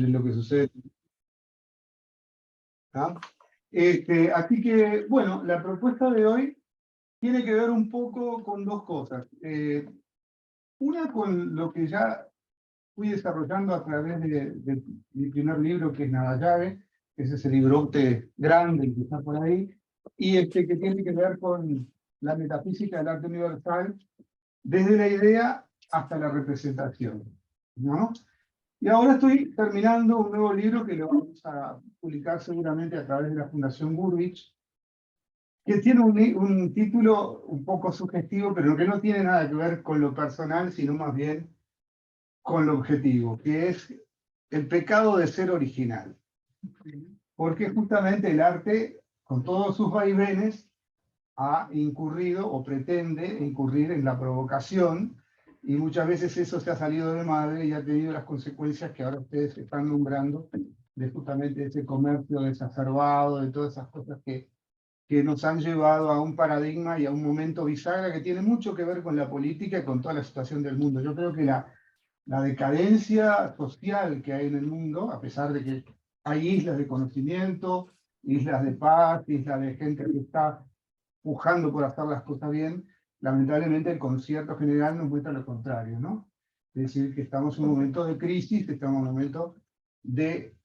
de lo que sucede. ¿Ah? Así que, bueno, la propuesta de hoy tiene que ver un poco con dos cosas. Una con lo que ya fui desarrollando a través de mi primer libro, que es Nada Llave, que es ese librote grande que está por ahí, y que tiene que ver con la metafísica del arte universal, desde la idea hasta la representación, ¿no? Y ahora estoy terminando un nuevo libro que lo vamos a publicar seguramente a través de la Fundación Gurvich, que tiene un título un poco sugestivo, pero que no tiene nada que ver con lo personal, sino más bien con lo objetivo, que es el pecado de ser original. Porque justamente el arte, con todos sus vaivenes, ha incurrido o pretende incurrir en la provocación, y muchas veces eso se ha salido de madre y ha tenido las consecuencias que ahora ustedes están nombrando, de justamente ese comercio desacerbado, de todas esas cosas que nos han llevado a un paradigma y a un momento bisagra que tiene mucho que ver con la política y con toda la situación del mundo. Yo creo que la decadencia social que hay en el mundo, a pesar de que hay islas de conocimiento, islas de paz, islas de gente que está pujando por hacer las cosas bien, lamentablemente el concierto general nos muestra lo contrario, ¿no? Es decir, que estamos en un momento de crisis, estamos en un momento de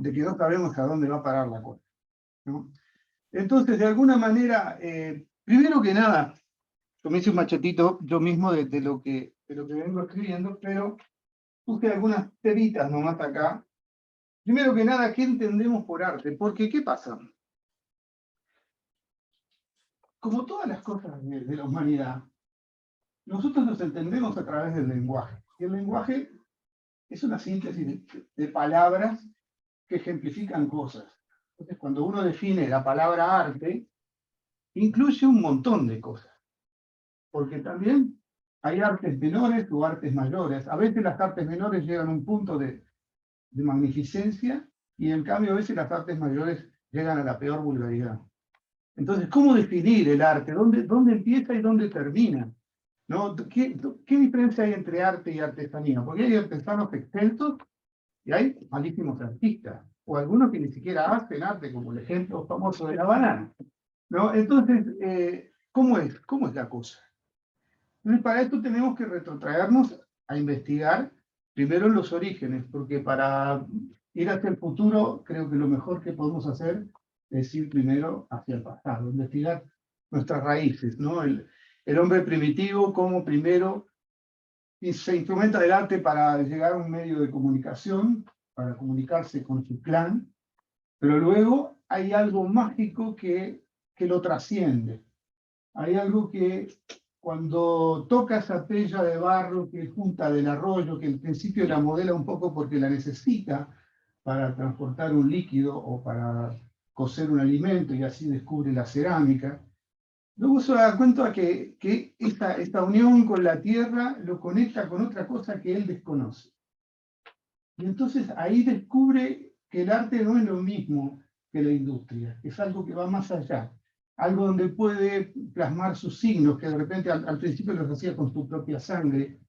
que no sabemos a dónde va a parar la cosa, ¿no? Entonces, de alguna manera, primero que nada, yo me hice un machetito yo mismo de lo que vengo escribiendo, pero puse algunas temitas nomás acá. Primero que nada, ¿qué entendemos por arte? Porque, ¿qué pasa? Como todas las cosas de la humanidad, nosotros nos entendemos a través del lenguaje. Y el lenguaje es una síntesis de palabras que ejemplifican cosas. Entonces, cuando uno define la palabra arte, incluye un montón de cosas. Porque también hay artes menores o artes mayores. A veces las artes menores llegan a un punto de magnificencia, y en cambio a veces las artes mayores llegan a la peor vulgaridad. Entonces, ¿cómo definir el arte? ¿Dónde empieza y dónde termina? ¿No? ¿Qué diferencia hay entre arte y artesanía? Porque hay artesanos excelsos y hay malísimos artistas, o algunos que ni siquiera hacen arte, como el ejemplo famoso de la banana, ¿no? Entonces, ¿cómo es la cosa? Entonces, para esto tenemos que retrotraernos a investigar primero los orígenes, porque para ir hacia el futuro, creo que lo mejor que podemos hacer es ir primero hacia el pasado, investigar nuestras raíces, ¿no? El hombre primitivo, cómo primero se instrumenta el arte para llegar a un medio de comunicación, para comunicarse con su clan, pero luego hay algo mágico que lo trasciende. Hay algo que cuando toca esa pella de barro que junta del arroyo, que al principio la modela un poco porque la necesita para transportar un líquido o para cocer un alimento, y así descubre la cerámica, luego se da cuenta que esta unión con la tierra lo conecta con otra cosa que él desconoce. Y entonces ahí descubre que el arte no es lo mismo que la industria, es algo que va más allá, algo donde puede plasmar sus signos, que de repente al principio los hacía con su propia sangre,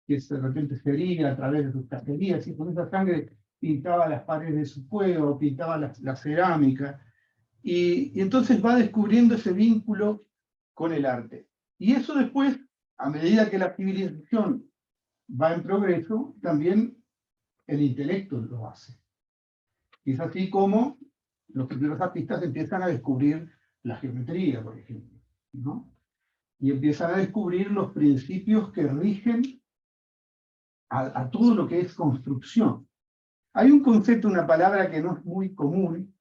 que de repente se hería a través de sus cacerías, y con esa sangre pintaba las paredes de su cueva, pintaba la cerámica, y entonces va descubriendo ese vínculo con el arte. Y eso después, a medida que la civilización va en progreso, también el intelecto lo hace. Y es así como los primeros artistas empiezan a descubrir la geometría, por ejemplo, ¿no? Y empiezan a descubrir los principios que rigen a todo lo que es construcción. Hay un concepto, una palabra que no es muy común,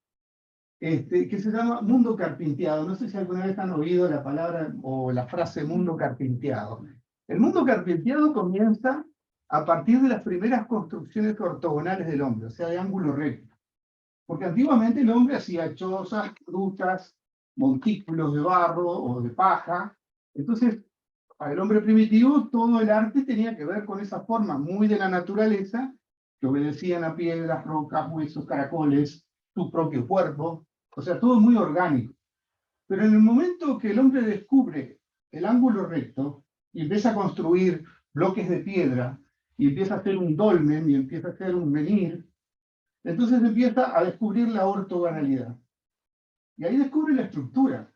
que se llama mundo carpinteado. No sé si alguna vez han oído la palabra o la frase mundo carpinteado. El mundo carpinteado comienza a partir de las primeras construcciones ortogonales del hombre, o sea, de ángulo recto. Porque antiguamente el hombre hacía chozas, grutas, montículos de barro o de paja. Entonces, para el hombre primitivo, todo el arte tenía que ver con esa forma muy de la naturaleza, que obedecían a piedras, rocas, huesos, caracoles, su propio cuerpo. O sea, todo muy orgánico. Pero en el momento que el hombre descubre el ángulo recto y empieza a construir bloques de piedra, y empieza a hacer un dolmen, y empieza a hacer un menhir, Entonces empieza a descubrir la ortogonalidad. Y ahí descubre la estructura.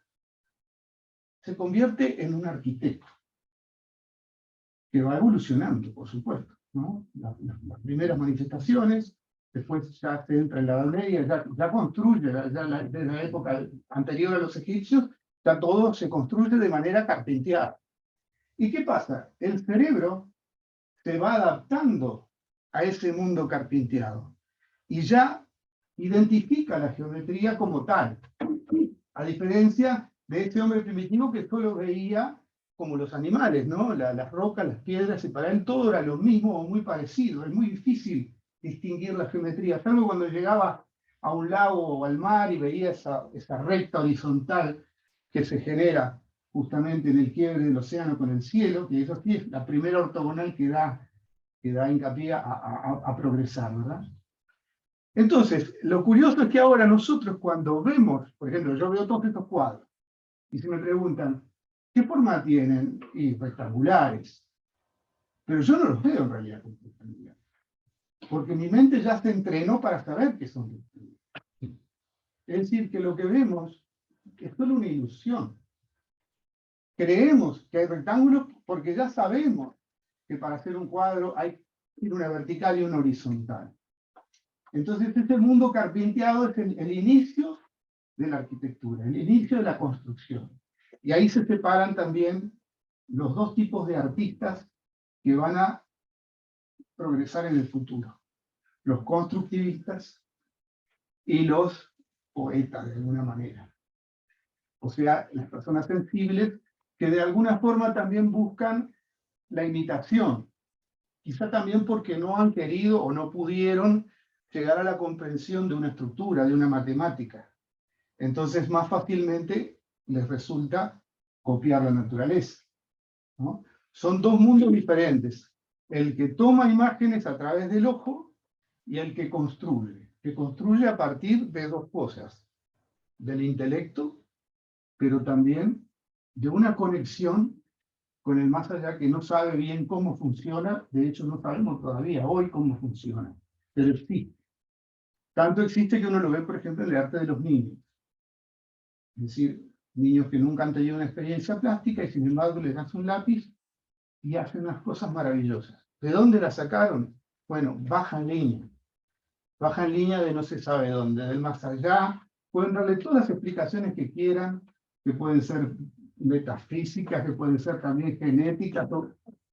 Se convierte en un arquitecto, que va evolucionando, por supuesto, ¿no? Las primeras manifestaciones, después ya se entra en la Edad Media, ya construye, desde la época anterior a los egipcios, ya todo se construye de manera carpinteada. ¿Y qué pasa? El cerebro se va adaptando a ese mundo carpinteado y ya identifica la geometría como tal, a diferencia de ese hombre primitivo que solo veía como los animales, ¿no? Las rocas, las piedras, y para él todo era lo mismo o muy parecido. Es muy difícil distinguir la geometría, salvo cuando llegaba a un lago o al mar y veía esa recta horizontal que se genera justamente en el quiebre del océano con el cielo, que eso sí es la primera ortogonal que da hincapié a progresar, ¿verdad? Entonces, lo curioso es que ahora nosotros cuando vemos, por ejemplo, yo veo todos estos cuadros, y se me preguntan, ¿qué forma tienen? Y rectangulares. Pero yo no los veo en realidad como rectangulares, porque mi mente ya se entrenó para saber que son rectangulares. Es decir, que lo que vemos es solo una ilusión. Creemos que hay rectángulos porque ya sabemos que para hacer un cuadro hay una vertical y una horizontal. Entonces, este mundo carpinteado es el inicio de la arquitectura, el inicio de la construcción. Y ahí se separan también los dos tipos de artistas que van a progresar en el futuro. Los constructivistas y los poetas, de alguna manera. O sea, las personas sensibles que de alguna forma también buscan la imitación. Quizá también porque no han querido o no pudieron llegar a la comprensión de una estructura, de una matemática. Entonces, más fácilmente les resulta copiar la naturaleza, ¿no? Son dos mundos diferentes. El que toma imágenes a través del ojo y el que construye a partir de dos cosas, del intelecto, pero también de una conexión con el más allá que no sabe bien cómo funciona. De hecho, no sabemos todavía hoy cómo funciona, pero existe. Tanto existe que uno lo ve, por ejemplo, en el arte de los niños. Es decir, niños que nunca han tenido una experiencia plástica y sin embargo les das un lápiz y hacen unas cosas maravillosas. ¿De dónde la sacaron? Bueno, baja en línea de no se sabe dónde, del más allá. Pueden darle todas las explicaciones que quieran, que pueden ser metafísicas, que pueden ser también genéticas.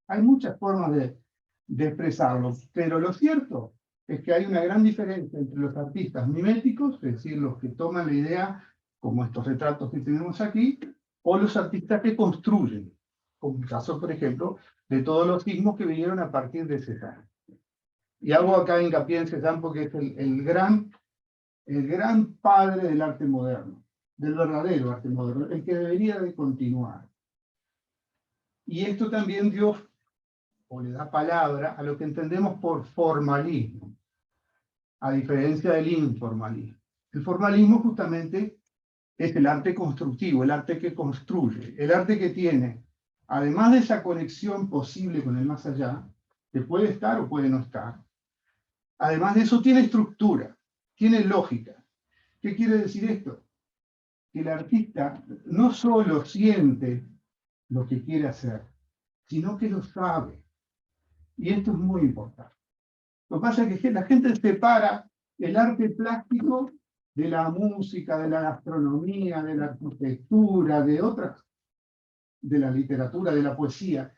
Hay muchas formas de expresarlo, pero lo cierto es que hay una gran diferencia entre los artistas miméticos, es decir, los que toman la idea, como estos retratos que tenemos aquí, o los artistas que construyen, como el caso, por ejemplo, de todos los sismos que vinieron a partir de Cézanne. Y hago acá hincapié en Cézanne porque es el gran padre del arte moderno, del verdadero arte moderno, el que debería de continuar. Y esto también dio, o le da palabra, a lo que entendemos por formalismo, a diferencia del informalismo. El formalismo justamente es el arte constructivo, el arte que construye, el arte que tiene, además de esa conexión posible con el más allá, que puede estar o puede no estar, además de eso tiene estructura, tiene lógica. ¿Qué quiere decir esto? Que el artista no solo siente lo que quiere hacer, sino que lo sabe. Y esto es muy importante. Lo que pasa es que la gente separa el arte plástico de la música, de la gastronomía, de la arquitectura, de otras, de la literatura, de la poesía.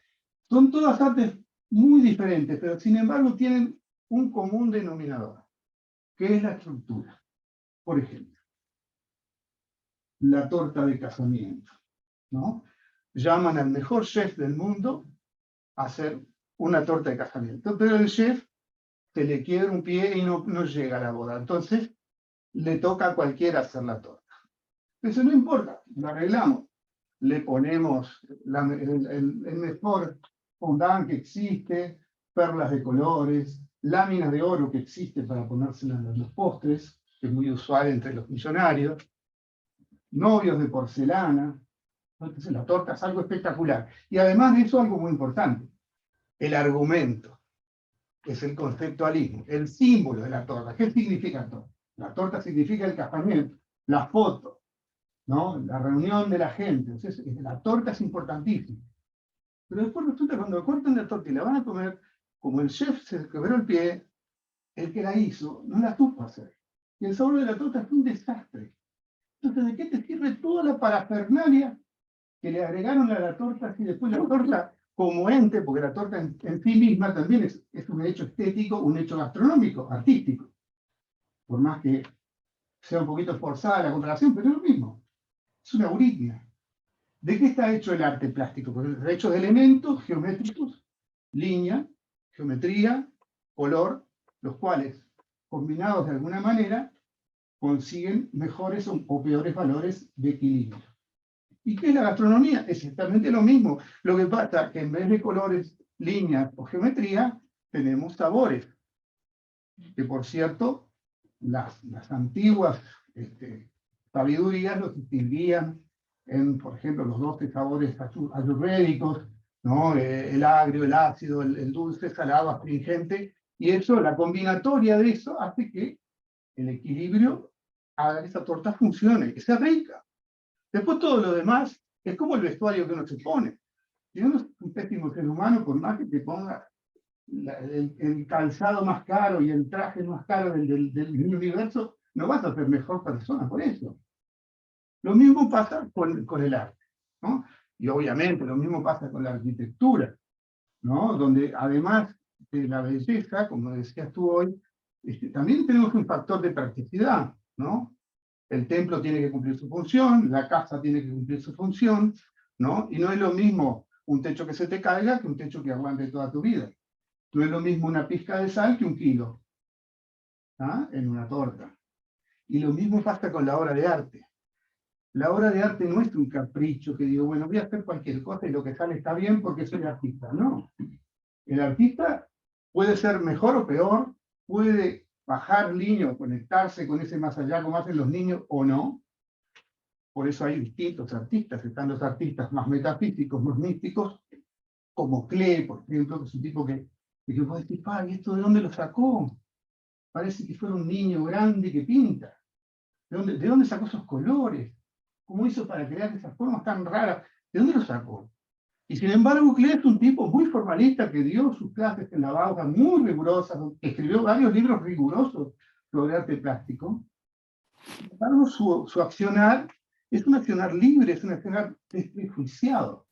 Son todas artes muy diferentes, pero sin embargo tienen un común denominador, que es la estructura. Por ejemplo, la torta de casamiento, ¿no? Llaman al mejor chef del mundo a hacer una torta de casamiento, pero el chef se le quiebra un pie y no llega a la boda. Entonces, le toca a cualquiera hacer la torta. Eso no importa, lo arreglamos. Le ponemos el mejor fondant que existe, perlas de colores, láminas de oro que existe para ponérselas en los postres, que es muy usual entre los millonarios, novios de porcelana. Entonces la torta es algo espectacular. Y además de eso, algo muy importante, el argumento. es el conceptualismo, el símbolo de la torta. ¿Qué significa torta? La torta significa el casamiento, la foto, ¿no? La reunión de la gente. Entonces, la torta es importantísima. Pero después resulta que cuando cortan la torta y la van a comer, como el chef se quebró el pie, el que la hizo no la supo hacer. Y el sabor de la torta fue un desastre. Entonces, ¿de qué te sirve toda la parafernalia que le agregaron a la torta si después la torta como ente, porque la torta en sí misma también es un hecho estético, un hecho gastronómico, artístico? Por más que sea un poquito forzada la comparación, pero es lo mismo. Es una euritmia. ¿De qué está hecho el arte plástico? Pues está hecho de elementos geométricos, línea, geometría, color, los cuales, combinados de alguna manera, consiguen mejores o peores valores de equilibrio. ¿Y qué es la gastronomía? Es exactamente lo mismo. Lo que pasa es que en vez de colores, líneas o geometría, tenemos sabores. Que por cierto, las antiguas sabidurías los distinguían en, por ejemplo, los 12 sabores ayurvédicos, ¿no? El agrio, el ácido, el dulce, salado, astringente, y eso, la combinatoria de eso hace que el equilibrio haga que esa torta funcione, que sea rica. Después todo lo demás es como el vestuario que uno se pone. Si uno es un pésimo ser humano, por más que te ponga el calzado más caro y el traje más caro del universo, no vas a ser mejor persona por eso. Lo mismo pasa con el arte, ¿no? Y obviamente lo mismo pasa con la arquitectura, ¿no? Donde además de la belleza, como decías tú hoy, también tenemos un factor de practicidad, ¿no? El templo tiene que cumplir su función, la casa tiene que cumplir su función, ¿no? Y no es lo mismo un techo que se te caiga que un techo que aguante toda tu vida. No es lo mismo una pizca de sal que un kilo, ¿ah? En una torta. Y lo mismo pasa con la obra de arte. La obra de arte no es un capricho que digo, bueno, voy a hacer cualquier cosa y lo que sale está bien porque soy artista. No. El artista puede ser mejor o peor, puede bajar línea o conectarse con ese más allá como hacen los niños o no. Por eso hay distintos artistas. Están los artistas más metafísicos, más místicos, como Klee, por ejemplo, que es un tipo que vos decís, ¿y esto de dónde lo sacó? Parece que fuera un niño grande que pinta. ¿De dónde sacó esos colores? ¿Cómo hizo para crear esas formas tan raras? ¿De dónde lo sacó? Y sin embargo, Klee es un tipo muy formalista que dio sus clases en la Bauhaus muy rigurosas, escribió varios libros rigurosos sobre arte plástico. Sin embargo, su accionar es un accionar libre, es un accionar desprejuiciado.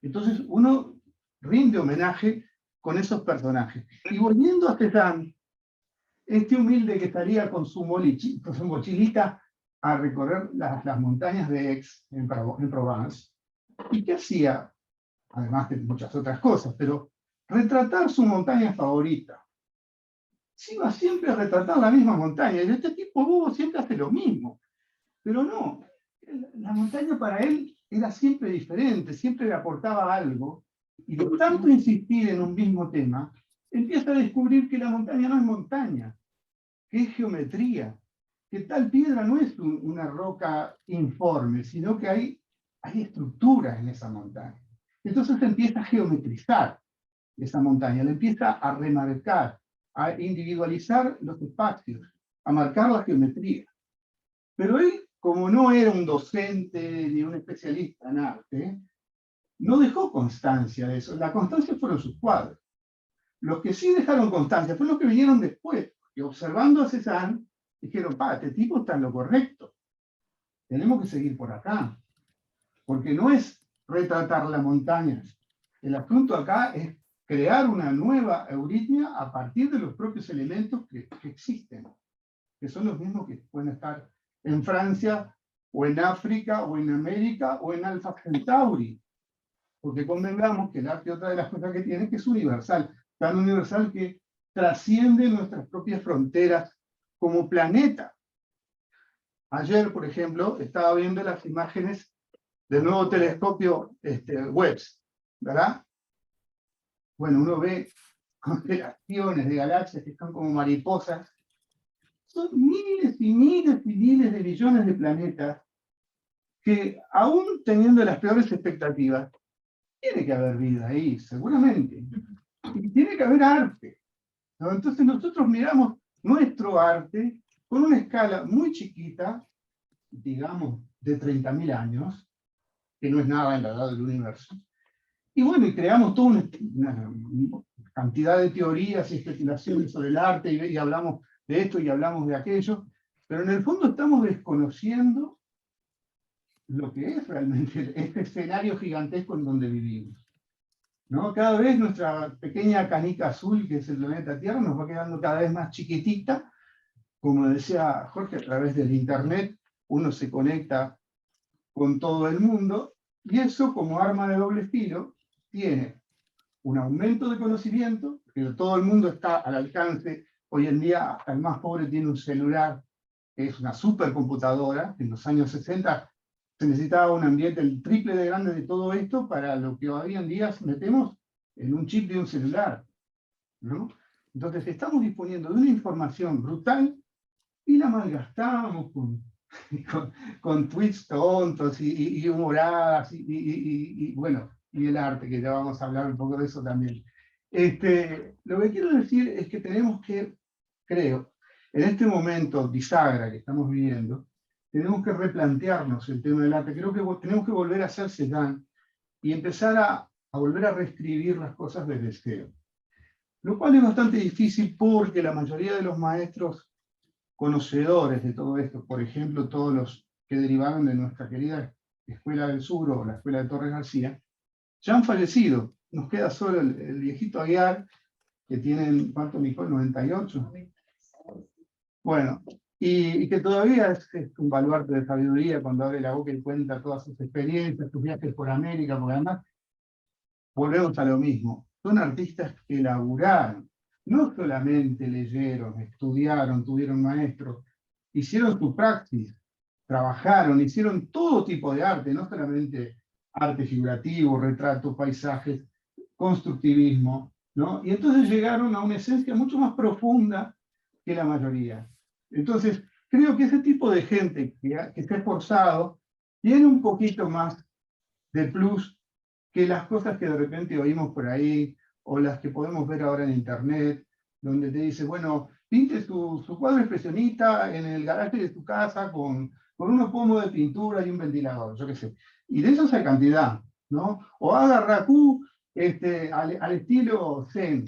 Entonces uno rinde homenaje con esos personajes. Y volviendo a Cézanne, este humilde que estaría con su mochilita a recorrer las montañas de Aix en Provence, ¿y qué hacía? Además de muchas otras cosas, pero retratar su montaña favorita. Se iba siempre a retratar la misma montaña, y este tipo bobo siempre hace lo mismo. Pero no, la montaña para él era siempre diferente, siempre le aportaba algo, y de tanto insistir en un mismo tema, empieza a descubrir que la montaña no es montaña, que es geometría, que tal piedra no es una roca informe, sino que hay estructuras en esa montaña. Entonces empieza a geometrizar esa montaña, le empieza a remarcar, a individualizar los espacios, a marcar la geometría. Pero él, como no era un docente ni un especialista en arte, no dejó constancia de eso. La constancia fueron sus cuadros. Los que sí dejaron constancia fueron los que vinieron después, y observando a Cézanne, dijeron, este tipo está en lo correcto. Tenemos que seguir por acá. Porque no es retratar la montaña. El asunto acá es crear una nueva euritmia a partir de los propios elementos que existen, que son los mismos que pueden estar en Francia, o en África, o en América, o en Alpha Centauri. Porque convengamos que el arte, otra de las cosas que tiene, es que es universal, tan universal que trasciende nuestras propias fronteras como planeta. Ayer, por ejemplo, estaba viendo las imágenes del nuevo telescopio Webb, ¿verdad? Bueno, uno ve constelaciones de galaxias que están como mariposas. Son miles y miles y miles de millones de planetas que, aún teniendo las peores expectativas, tiene que haber vida ahí, seguramente. Y tiene que haber arte. ¿no? Entonces nosotros miramos nuestro arte con una escala muy chiquita, digamos, de 30.000 años, que no es nada en la edad del universo. Y bueno, y creamos toda una cantidad de teorías y especulaciones sobre el arte, y hablamos de esto y hablamos de aquello, pero en el fondo estamos desconociendo lo que es realmente este escenario gigantesco en donde vivimos, ¿no? Cada vez nuestra pequeña canica azul, que es el planeta Tierra, nos va quedando cada vez más chiquitita. Como decía Jorge, a través del Internet uno se conecta con todo el mundo, y eso, como arma de doble filo, tiene un aumento de conocimiento, que todo el mundo está al alcance. Hoy en día hasta el más pobre tiene un celular que es una supercomputadora. En los años 60 se necesitaba un ambiente el triple de grande de todo esto para lo que hoy en día metemos en un chip de un celular, ¿no? Entonces estamos disponiendo de una información brutal y la malgastamos con tweets tontos y humoradas y bueno, y el arte, que ya vamos a hablar un poco de eso también. Lo que quiero decir es que tenemos que, creo, en este momento bisagra que estamos viviendo, tenemos que replantearnos el tema del arte. Creo que tenemos que volver a hacer Cézanne y empezar a volver a reescribir las cosas desde cero. Lo cual es bastante difícil porque la mayoría de los maestros conocedores de todo esto, por ejemplo, todos los que derivaron de nuestra querida Escuela del Sur o la Escuela de Torres García, ya han fallecido. Nos queda solo el viejito Aguiar, que tiene, ¿cuánto, Nicole? 98. Bueno, y que todavía es un baluarte de sabiduría cuando abre la boca y cuenta todas sus experiencias, sus viajes por América, porque además volvemos a lo mismo. Son artistas que laburaron, no solamente leyeron, estudiaron, tuvieron maestros, hicieron su praxis, trabajaron, hicieron todo tipo de arte, no solamente arte figurativo, retratos, paisajes, constructivismo, ¿no? Y entonces llegaron a una esencia mucho más profunda que la mayoría. Entonces, creo que ese tipo de gente que está esforzado tiene un poquito más de plus que las cosas que de repente oímos por ahí, o las que podemos ver ahora en internet, donde te dice, bueno, pinte su cuadro expresionista en el garaje de su casa con unos pomos de pintura y un ventilador, yo qué sé. Y de eso hay cantidad, ¿no? O haga raku al estilo zen.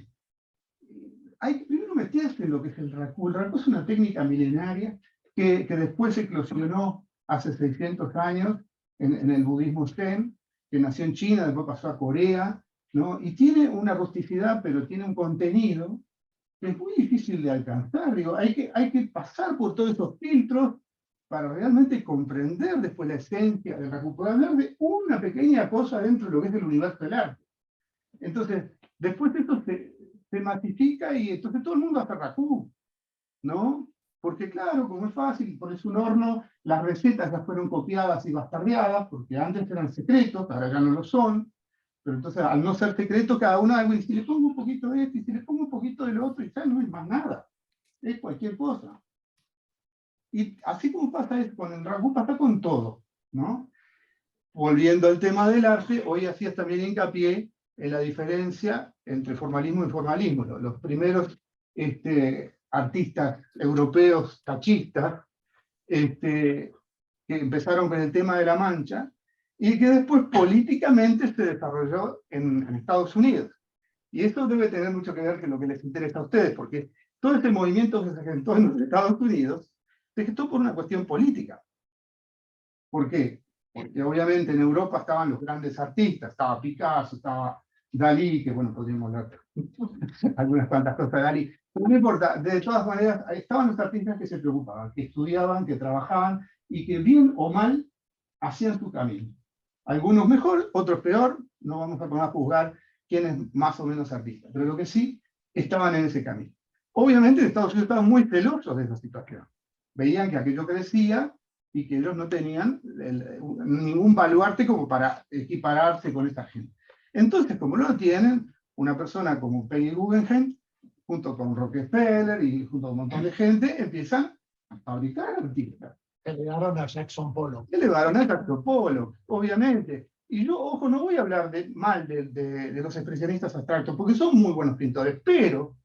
Hay que primero meterse en lo que es el raku. El raku es una técnica milenaria que después eclosionó hace 600 años en el budismo zen, que nació en China, después pasó a Corea, ¿no? Y tiene una rusticidad, pero tiene un contenido que es muy difícil de alcanzar. Digo, hay que pasar por todos esos filtros para realmente comprender después la esencia del raku. Para hablar de una pequeña cosa dentro de lo que es el universo del arte. Entonces, después esto se masifica y entonces todo el mundo hace raku, ¿no? Porque claro, como es fácil, pones un horno, las recetas ya fueron copiadas y bastardeadas, porque antes eran secretos, ahora ya no lo son, pero entonces al no ser secreto, cada uno hago, y si le pongo un poquito de esto, y si le pongo un poquito de lo otro, y ya no es más nada, es cualquier cosa. Y así como pasa eso con el raku, pasa con todo, ¿no? Volviendo al tema del arte, hoy hacías también hincapié en la diferencia entre formalismo y formalismo. Los primeros artistas europeos tachistas que empezaron con el tema de la Mancha y que después políticamente se desarrolló en Estados Unidos. Y esto debe tener mucho que ver con lo que les interesa a ustedes, porque todo este movimiento que se gestó en los Estados Unidos se gestó por una cuestión política. ¿Por qué? Porque obviamente en Europa estaban los grandes artistas, estaba Picasso, estaba Dalí, que bueno, podríamos hablar algunas cuantas cosas de Dalí, pero no importa, de todas maneras, estaban los artistas que se preocupaban, que estudiaban, que trabajaban, y que bien o mal hacían su camino. Algunos mejor, otros peor, no vamos a poner a juzgar quién es más o menos artista, pero lo que sí, estaban en ese camino. Obviamente en Estados Unidos estaban muy celosos de esa situación. Veían que aquello crecía, y que ellos no tenían ningún baluarte como para equipararse con esta gente. Entonces, como lo tienen, una persona como Peggy Guggenheim, junto con Rockefeller y junto a un montón de gente, empiezan a fabricar artistas. Elevaron a Jackson Pollock. Elevaron a Jackson Pollock, obviamente. Y yo, ojo, no voy a hablar mal de los expresionistas abstractos, porque son muy buenos pintores, pero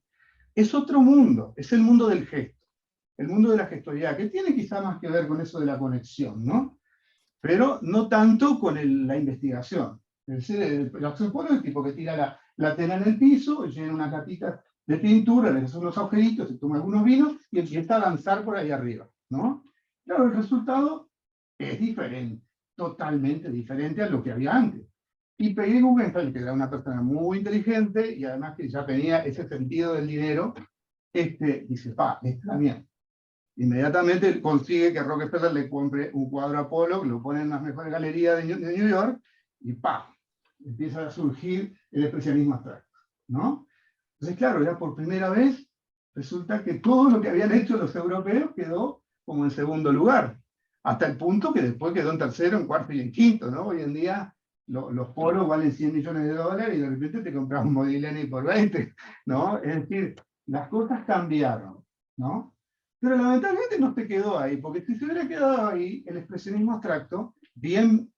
es otro mundo, es el mundo del gesto, el mundo de la gestualidad, que tiene quizá más que ver con eso de la conexión, ¿no? Pero no tanto con la investigación. Es decir, el axopolo es el tipo que tira la tela en el piso, llena una capita de pintura, le hace unos agujeritos, se toma algunos vinos y empieza a danzar por ahí arriba, ¿no? Claro, el resultado es diferente, totalmente diferente a lo que había antes. Y P. Guggenheim, que era una persona muy inteligente y además que ya tenía ese sentido del dinero, dice, esta es la mía. Inmediatamente consigue que Rockefeller le compre un cuadro a Pollock, lo pone en las mejores galerías de New York, y ¡pam! Empieza a surgir el expresionismo abstracto, ¿no? Entonces, claro, ya por primera vez resulta que todo lo que habían hecho los europeos quedó como en segundo lugar, hasta el punto que después quedó en tercero, en cuarto y en quinto, ¿no? Hoy en día los polos valen 100 millones de dólares y de repente te compras un Modigliani por 20, ¿no? Es decir, las cosas cambiaron, ¿no? Pero lamentablemente no se quedó ahí, porque si se hubiera quedado ahí, el expresionismo abstracto, bien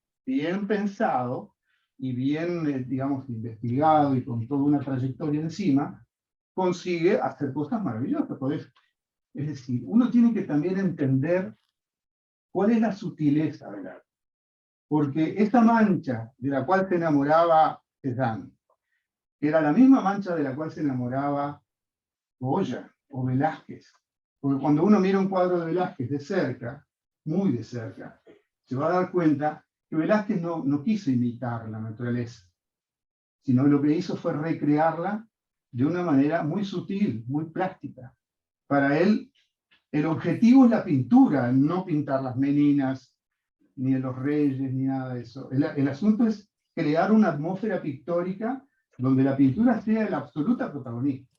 pensado y bien, digamos, investigado y con toda una trayectoria encima, consigue hacer cosas maravillosas. Es decir, uno tiene que también entender cuál es la sutileza del arte. Porque esa mancha de la cual se enamoraba Cézanne, que era la misma mancha de la cual se enamoraba Goya o Velázquez. Porque cuando uno mira un cuadro de Velázquez de cerca, muy de cerca, se va a dar cuenta que Velázquez no quiso imitar la naturaleza, sino lo que hizo fue recrearla de una manera muy sutil, muy plástica. Para él, el objetivo es la pintura, no pintar las meninas, ni de los reyes, ni nada de eso. El asunto es crear una atmósfera pictórica donde la pintura sea la absoluta protagonista.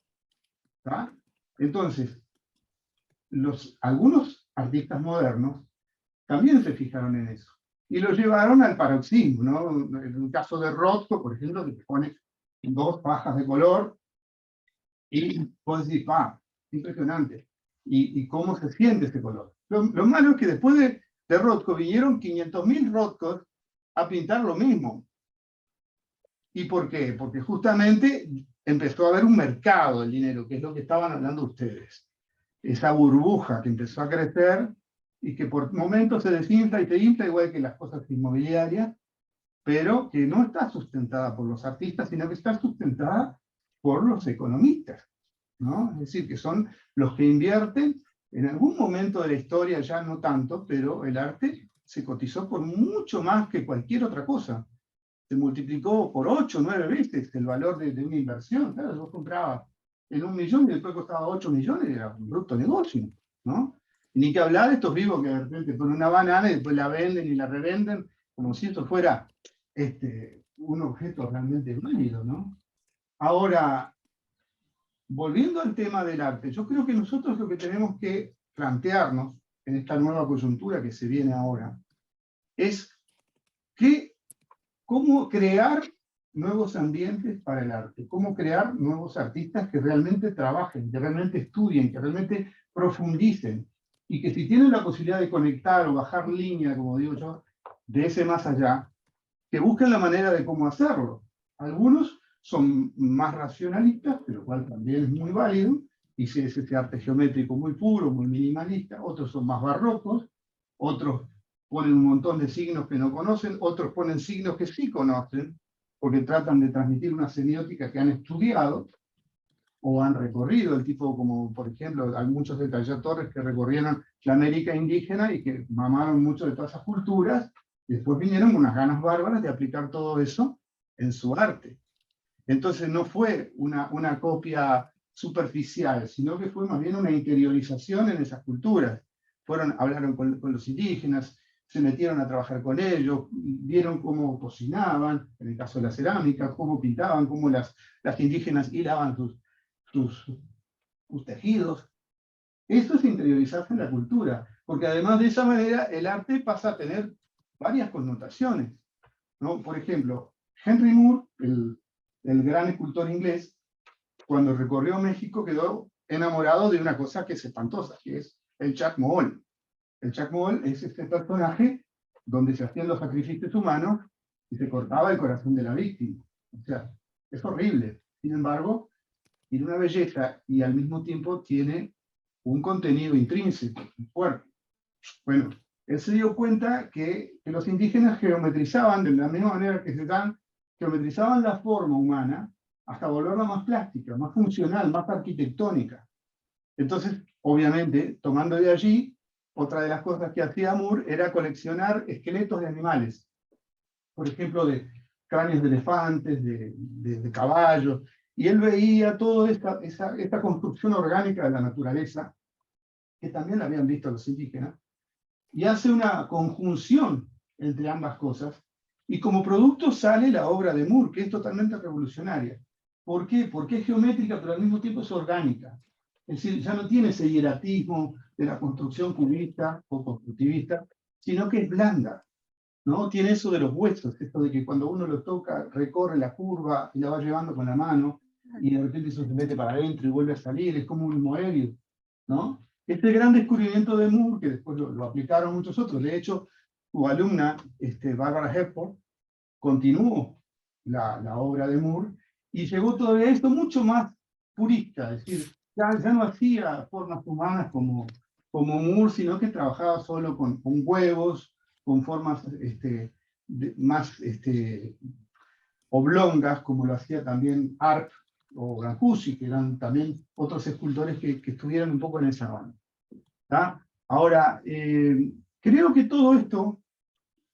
¿Tá? Entonces, algunos artistas modernos también se fijaron en eso. Y lo llevaron al paroxismo, ¿no? En el caso de Rothko, por ejemplo, que te pone dos fajas de color y vos decís, impresionante. Y cómo se siente ese color. Lo malo es que después de Rothko vinieron 500.000 Rothkos a pintar lo mismo. ¿Y por qué? Porque justamente empezó a haber un mercado del dinero, que es lo que estaban hablando ustedes. Esa burbuja que empezó a crecer y que por momentos se desinfla y se infla, igual que las cosas inmobiliarias, pero que no está sustentada por los artistas, sino que está sustentada por los economistas, ¿no? Es decir, que son los que invierten en algún momento de la historia, ya no tanto, pero el arte se cotizó por mucho más que cualquier otra cosa. Se multiplicó por 8 o 9 veces el valor de una inversión. Claro, yo compraba en 1 millón y después costaba 8 millones, era un bruto negocio, ¿no? Y ni que hablar de estos vivos que de repente ponen una banana y después la venden y la revenden, como si esto fuera un objeto realmente válido, ¿no? Ahora, volviendo al tema del arte, yo creo que nosotros lo que tenemos que plantearnos en esta nueva coyuntura que se viene ahora es cómo crear nuevos ambientes para el arte, cómo crear nuevos artistas que realmente trabajen, que realmente estudien, que realmente profundicen, y que si tienen la posibilidad de conectar o bajar línea, como digo yo, de ese más allá, que busquen la manera de cómo hacerlo. Algunos son más racionalistas, pero cual también es muy válido, y si es ese arte geométrico muy puro, muy minimalista. Otros son más barrocos, otros ponen un montón de signos que no conocen, otros ponen signos que sí conocen, porque tratan de transmitir una semiótica que han estudiado o han recorrido, el tipo como, por ejemplo, hay muchos de Taller Torres que recorrieron la América indígena y que mamaron mucho de todas esas culturas, y después vinieron con unas ganas bárbaras de aplicar todo eso en su arte. Entonces no fue una copia superficial, sino que fue más bien una interiorización en esas culturas. Hablaron con los indígenas, se metieron a trabajar con ellos, vieron cómo cocinaban, en el caso de la cerámica, cómo pintaban, cómo las indígenas hilaban sus tejidos. Eso es interiorizarse en la cultura, porque además de esa manera el arte pasa a tener varias connotaciones, ¿no? Por ejemplo, Henry Moore, el gran escultor inglés, cuando recorrió México quedó enamorado de una cosa que es espantosa, que es el Chacmool. El Chacmool es este personaje donde se hacían los sacrificios humanos y se cortaba el corazón de la víctima. O sea, es horrible. Sin embargo, tiene una belleza y al mismo tiempo tiene un contenido intrínseco, fuerte. Bueno, él se dio cuenta que los indígenas geometrizaban de la misma manera que geometrizaban la forma humana hasta volverla más plástica, más funcional, más arquitectónica. Entonces, obviamente, tomando de allí, otra de las cosas que hacía Moore era coleccionar esqueletos de animales. Por ejemplo, de cráneos de elefantes, de caballos. Y él veía toda esta construcción orgánica de la naturaleza, que también la habían visto los indígenas, y hace una conjunción entre ambas cosas, y como producto sale la obra de Moore, que es totalmente revolucionaria. ¿Por qué? Porque es geométrica, pero al mismo tiempo es orgánica. Es decir, ya no tiene ese hieratismo de la construcción cubista o constructivista, sino que es blanda, ¿no? Tiene eso de los huesos, esto de que cuando uno lo toca, recorre la curva y la va llevando con la mano, y de repente eso se mete para adentro y vuelve a salir, es como un moelio, ¿no? Este gran descubrimiento de Moore, que después lo aplicaron muchos otros, de hecho, su alumna, Barbara Hepworth, continuó la obra de Moore, y llegó todavía a esto mucho más purista, es decir, ya no hacía formas humanas como Moore, sino que trabajaba solo con huevos, con formas más oblongas, como lo hacía también Arp o Brancusi, que eran también otros escultores que estuvieron un poco en esa banda. ¿Tá? Ahora, creo que todo esto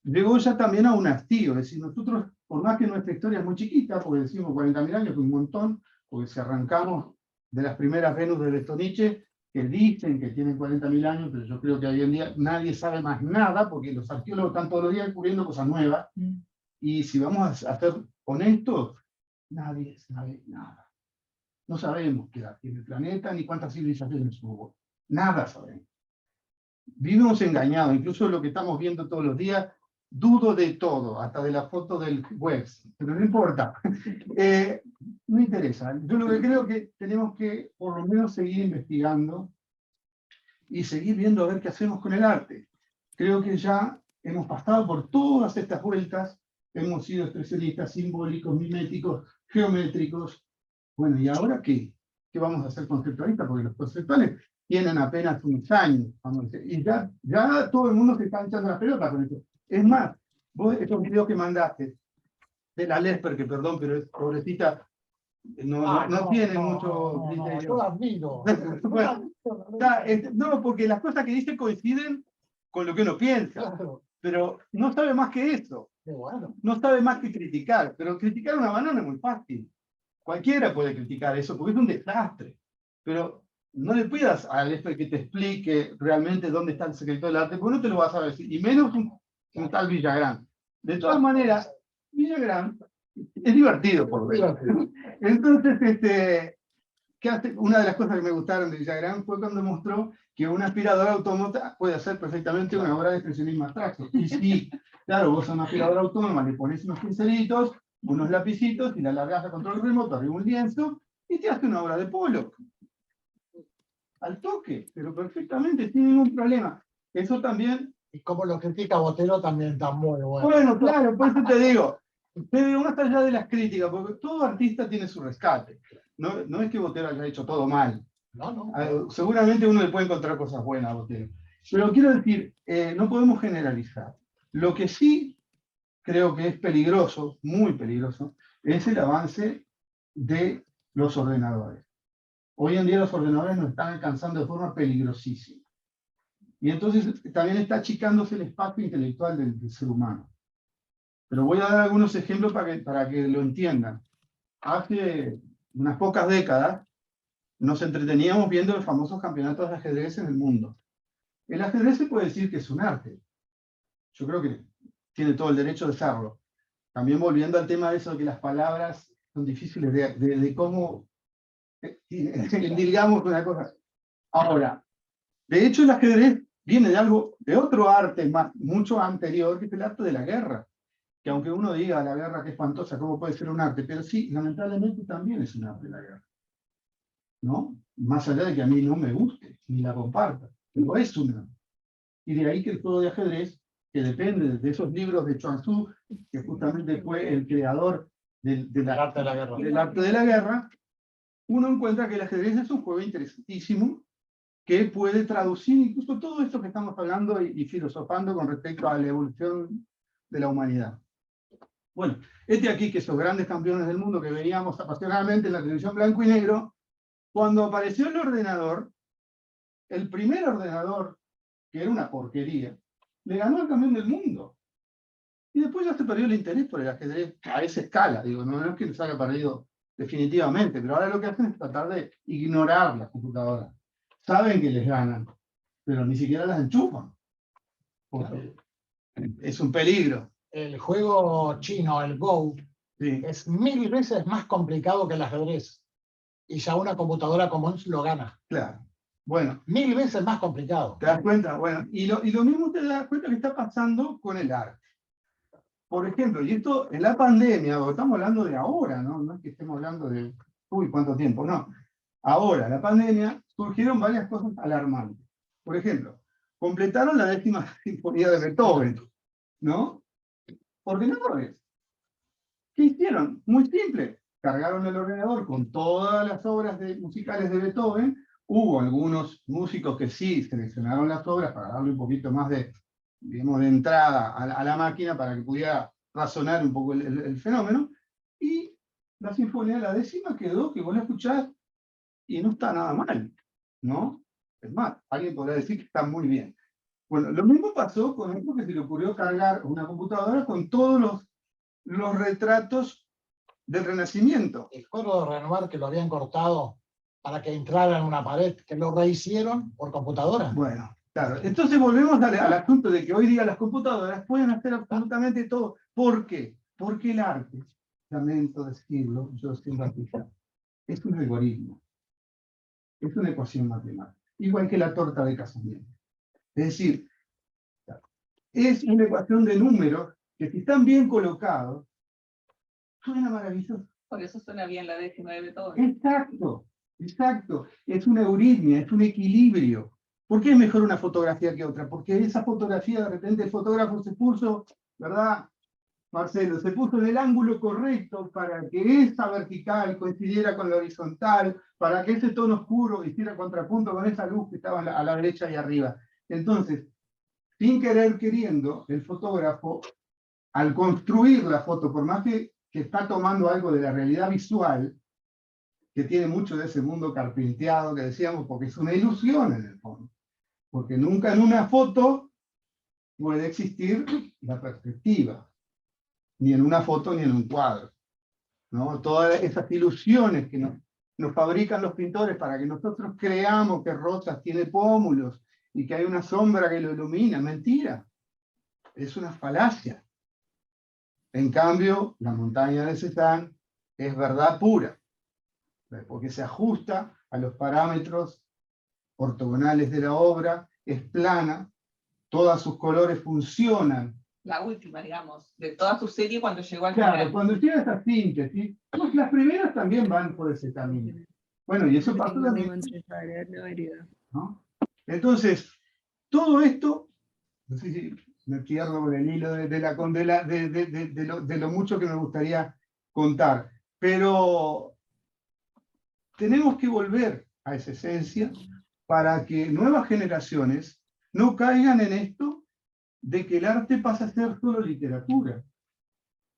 llegó ya también a un hastío, es decir, nosotros, por más que nuestra historia es muy chiquita, porque decimos 40.000 años, que un montón, porque si arrancamos de las primeras Venus de Bestoniche, que dicen que tienen 40.000 años, pero yo creo que hoy en día nadie sabe más nada, porque los arqueólogos están todos los días descubriendo cosas nuevas, y si vamos a ser honestos, nadie sabe nada. No sabemos qué edad tiene el planeta, ni cuántas civilizaciones hubo. Nada sabemos. Vivimos engañados, incluso lo que estamos viendo todos los días, dudo de todo, hasta de la foto del web, pero no importa. No interesa. Yo lo que creo que tenemos que, por lo menos, seguir investigando y seguir viendo a ver qué hacemos con el arte. Creo que ya hemos pasado por todas estas vueltas, hemos sido expresionistas, simbólicos, miméticos, geométricos. Bueno, ¿y ahora qué? ¿Qué vamos a hacer conceptualistas? Porque los conceptuales tienen apenas unos años, vamos a decir, y ya todo el mundo se está echando las pelotas con eso. Es más, vos estos videos que mandaste de la Lesper, que perdón, pero es pobrecita, no tiene mucho criterio. Yo la admiro. Bueno, no, porque las cosas que dice coinciden con lo que uno piensa, Claro, pero no sabe más que eso. qué bueno. No sabe más que criticar, pero criticar una banana es muy fácil. Cualquiera puede criticar eso, porque es un desastre. Pero no le pidas a Lesper que te explique realmente dónde está el secreto del arte, porque no te lo vas a decir, y menos un tal Villagrán. De todas maneras, Villagrán es divertido por ver. Entonces, ¿qué hace? Una de las cosas que me gustaron de Villagrán fue cuando mostró que una aspiradora autónoma puede hacer perfectamente una obra de expresionismo abstracto. Y sí, claro, vos a una aspiradora autónoma le pones unos pincelitos, unos lapicitos, y la largás a control remoto, arriba un lienzo, y te hace una obra de Pollock. Al toque, pero perfectamente, sin ningún problema. Eso también... Y como lo critica Botero también está muy bueno. Bueno, claro, por eso te digo, más allá de las críticas, porque todo artista tiene su rescate. No es que Botero haya hecho todo mal. No. Seguramente uno le puede encontrar cosas buenas a Botero. Pero quiero decir, no podemos generalizar. Lo que sí creo que es peligroso, muy peligroso, es el avance de los ordenadores. Hoy en día los ordenadores nos están alcanzando de forma peligrosísima. Y entonces también está achicándose el espacio intelectual del ser humano. Pero voy a dar algunos ejemplos para que lo entiendan. Hace unas pocas décadas nos entreteníamos viendo los famosos campeonatos de ajedrez en el mundo. El ajedrez se puede decir que es un arte. Yo creo que tiene todo el derecho de serlo. También volviendo al tema de eso de que las palabras son difíciles de cómo endilgamos una cosa. Ahora, de hecho el ajedrez viene de otro arte mucho anterior, que es el arte de la guerra. Que aunque uno diga la guerra que es espantosa, ¿cómo puede ser un arte? Pero sí, lamentablemente también es un arte la guerra. ¿No? Más allá de que a mí no me guste, ni la comparta, pero es un arte. Y de ahí que el juego de ajedrez, que depende de esos libros de Chuang Tzu, que justamente fue el creador del arte de la guerra, uno encuentra que el ajedrez es un juego interesantísimo, que puede traducir incluso todo esto que estamos hablando y filosofando con respecto a la evolución de la humanidad. Bueno, aquí que esos grandes campeones del mundo que veíamos apasionadamente en la televisión blanco y negro, cuando apareció el ordenador, el primer ordenador, que era una porquería, le ganó al campeón del mundo. Y después ya se perdió el interés por el ajedrez a esa escala. Digo, no es que se haya perdido definitivamente, pero ahora lo que hacen es tratar de ignorar las computadoras. Saben que les ganan, pero ni siquiera las enchufan. Porque es un peligro. El juego chino, el Go, Sí. es 1000 veces más complicado que el ajedrez. Y ya una computadora común lo gana. Claro. Bueno. 1000 veces más complicado. ¿Te das cuenta? Bueno, y lo mismo te das cuenta que está pasando con el arte. Por ejemplo, y esto en la pandemia, porque estamos hablando de ahora, no es que estemos hablando de, uy, ¿cuánto tiempo? No. Ahora, la pandemia, surgieron varias cosas alarmantes. Por ejemplo, completaron la 10ª sinfonía de Beethoven, ¿no? Ordenadores. ¿Qué hicieron? Muy simple. Cargaron el ordenador con todas las obras musicales de Beethoven. Hubo algunos músicos que sí seleccionaron las obras para darle un poquito más de, digamos, de entrada a la máquina para que pudiera razonar un poco el fenómeno. Y la sinfonía de la 10ª quedó, que vos la escuchás y no está nada mal, ¿no? Es más, alguien podrá decir que está muy bien. Bueno, lo mismo pasó con esto que se le ocurrió cargar una computadora con todos los retratos del Renacimiento. El coro de Renoir que lo habían cortado para que entrara en una pared, que lo rehicieron por computadora. Bueno, claro. Entonces volvemos al asunto de que hoy día las computadoras pueden hacer absolutamente todo. ¿Por qué? Porque el arte, lamento decirlo, yo siendo artista, es un algoritmo. Es una ecuación matemática. Igual que la torta de casamiento. Es decir, es una ecuación de números que si están bien colocados, suena maravilloso. Por eso suena bien la 10ª de Beethoven. Exacto, exacto. Es una euritmia, es un equilibrio. ¿Por qué es mejor una fotografía que otra? Porque esa fotografía, de repente el fotógrafo se puso, ¿verdad, Marcelo? Se puso en el ángulo correcto para que esa vertical coincidiera con la horizontal, para que ese tono oscuro hiciera contrapunto con esa luz que estaba a la derecha y arriba. Entonces, sin querer queriendo, el fotógrafo, al construir la foto, por más que está tomando algo de la realidad visual, que tiene mucho de ese mundo carpinteado que decíamos, porque es una ilusión en el fondo. Porque nunca en una foto puede existir la perspectiva, ni en una foto ni en un cuadro, ¿no? Todas esas ilusiones que nos fabrican los pintores para que nosotros creamos que Rosas tiene pómulos y que hay una sombra que lo ilumina. Mentira, es una falacia. En cambio, la montaña de Cézanne es verdad pura, porque se ajusta a los parámetros ortogonales de la obra, es plana, todos sus colores funcionan. La última, digamos, de toda su serie cuando llegó al Claro, final. cuando llega esa síntesis, pues las primeras también van por ese camino. Bueno, y eso pasó también, ¿no? Entonces, todo esto, no sé si me pierdo con el hilo de lo mucho que me gustaría contar, pero tenemos que volver a esa esencia para que nuevas generaciones no caigan en esto de que el arte pasa a ser solo literatura.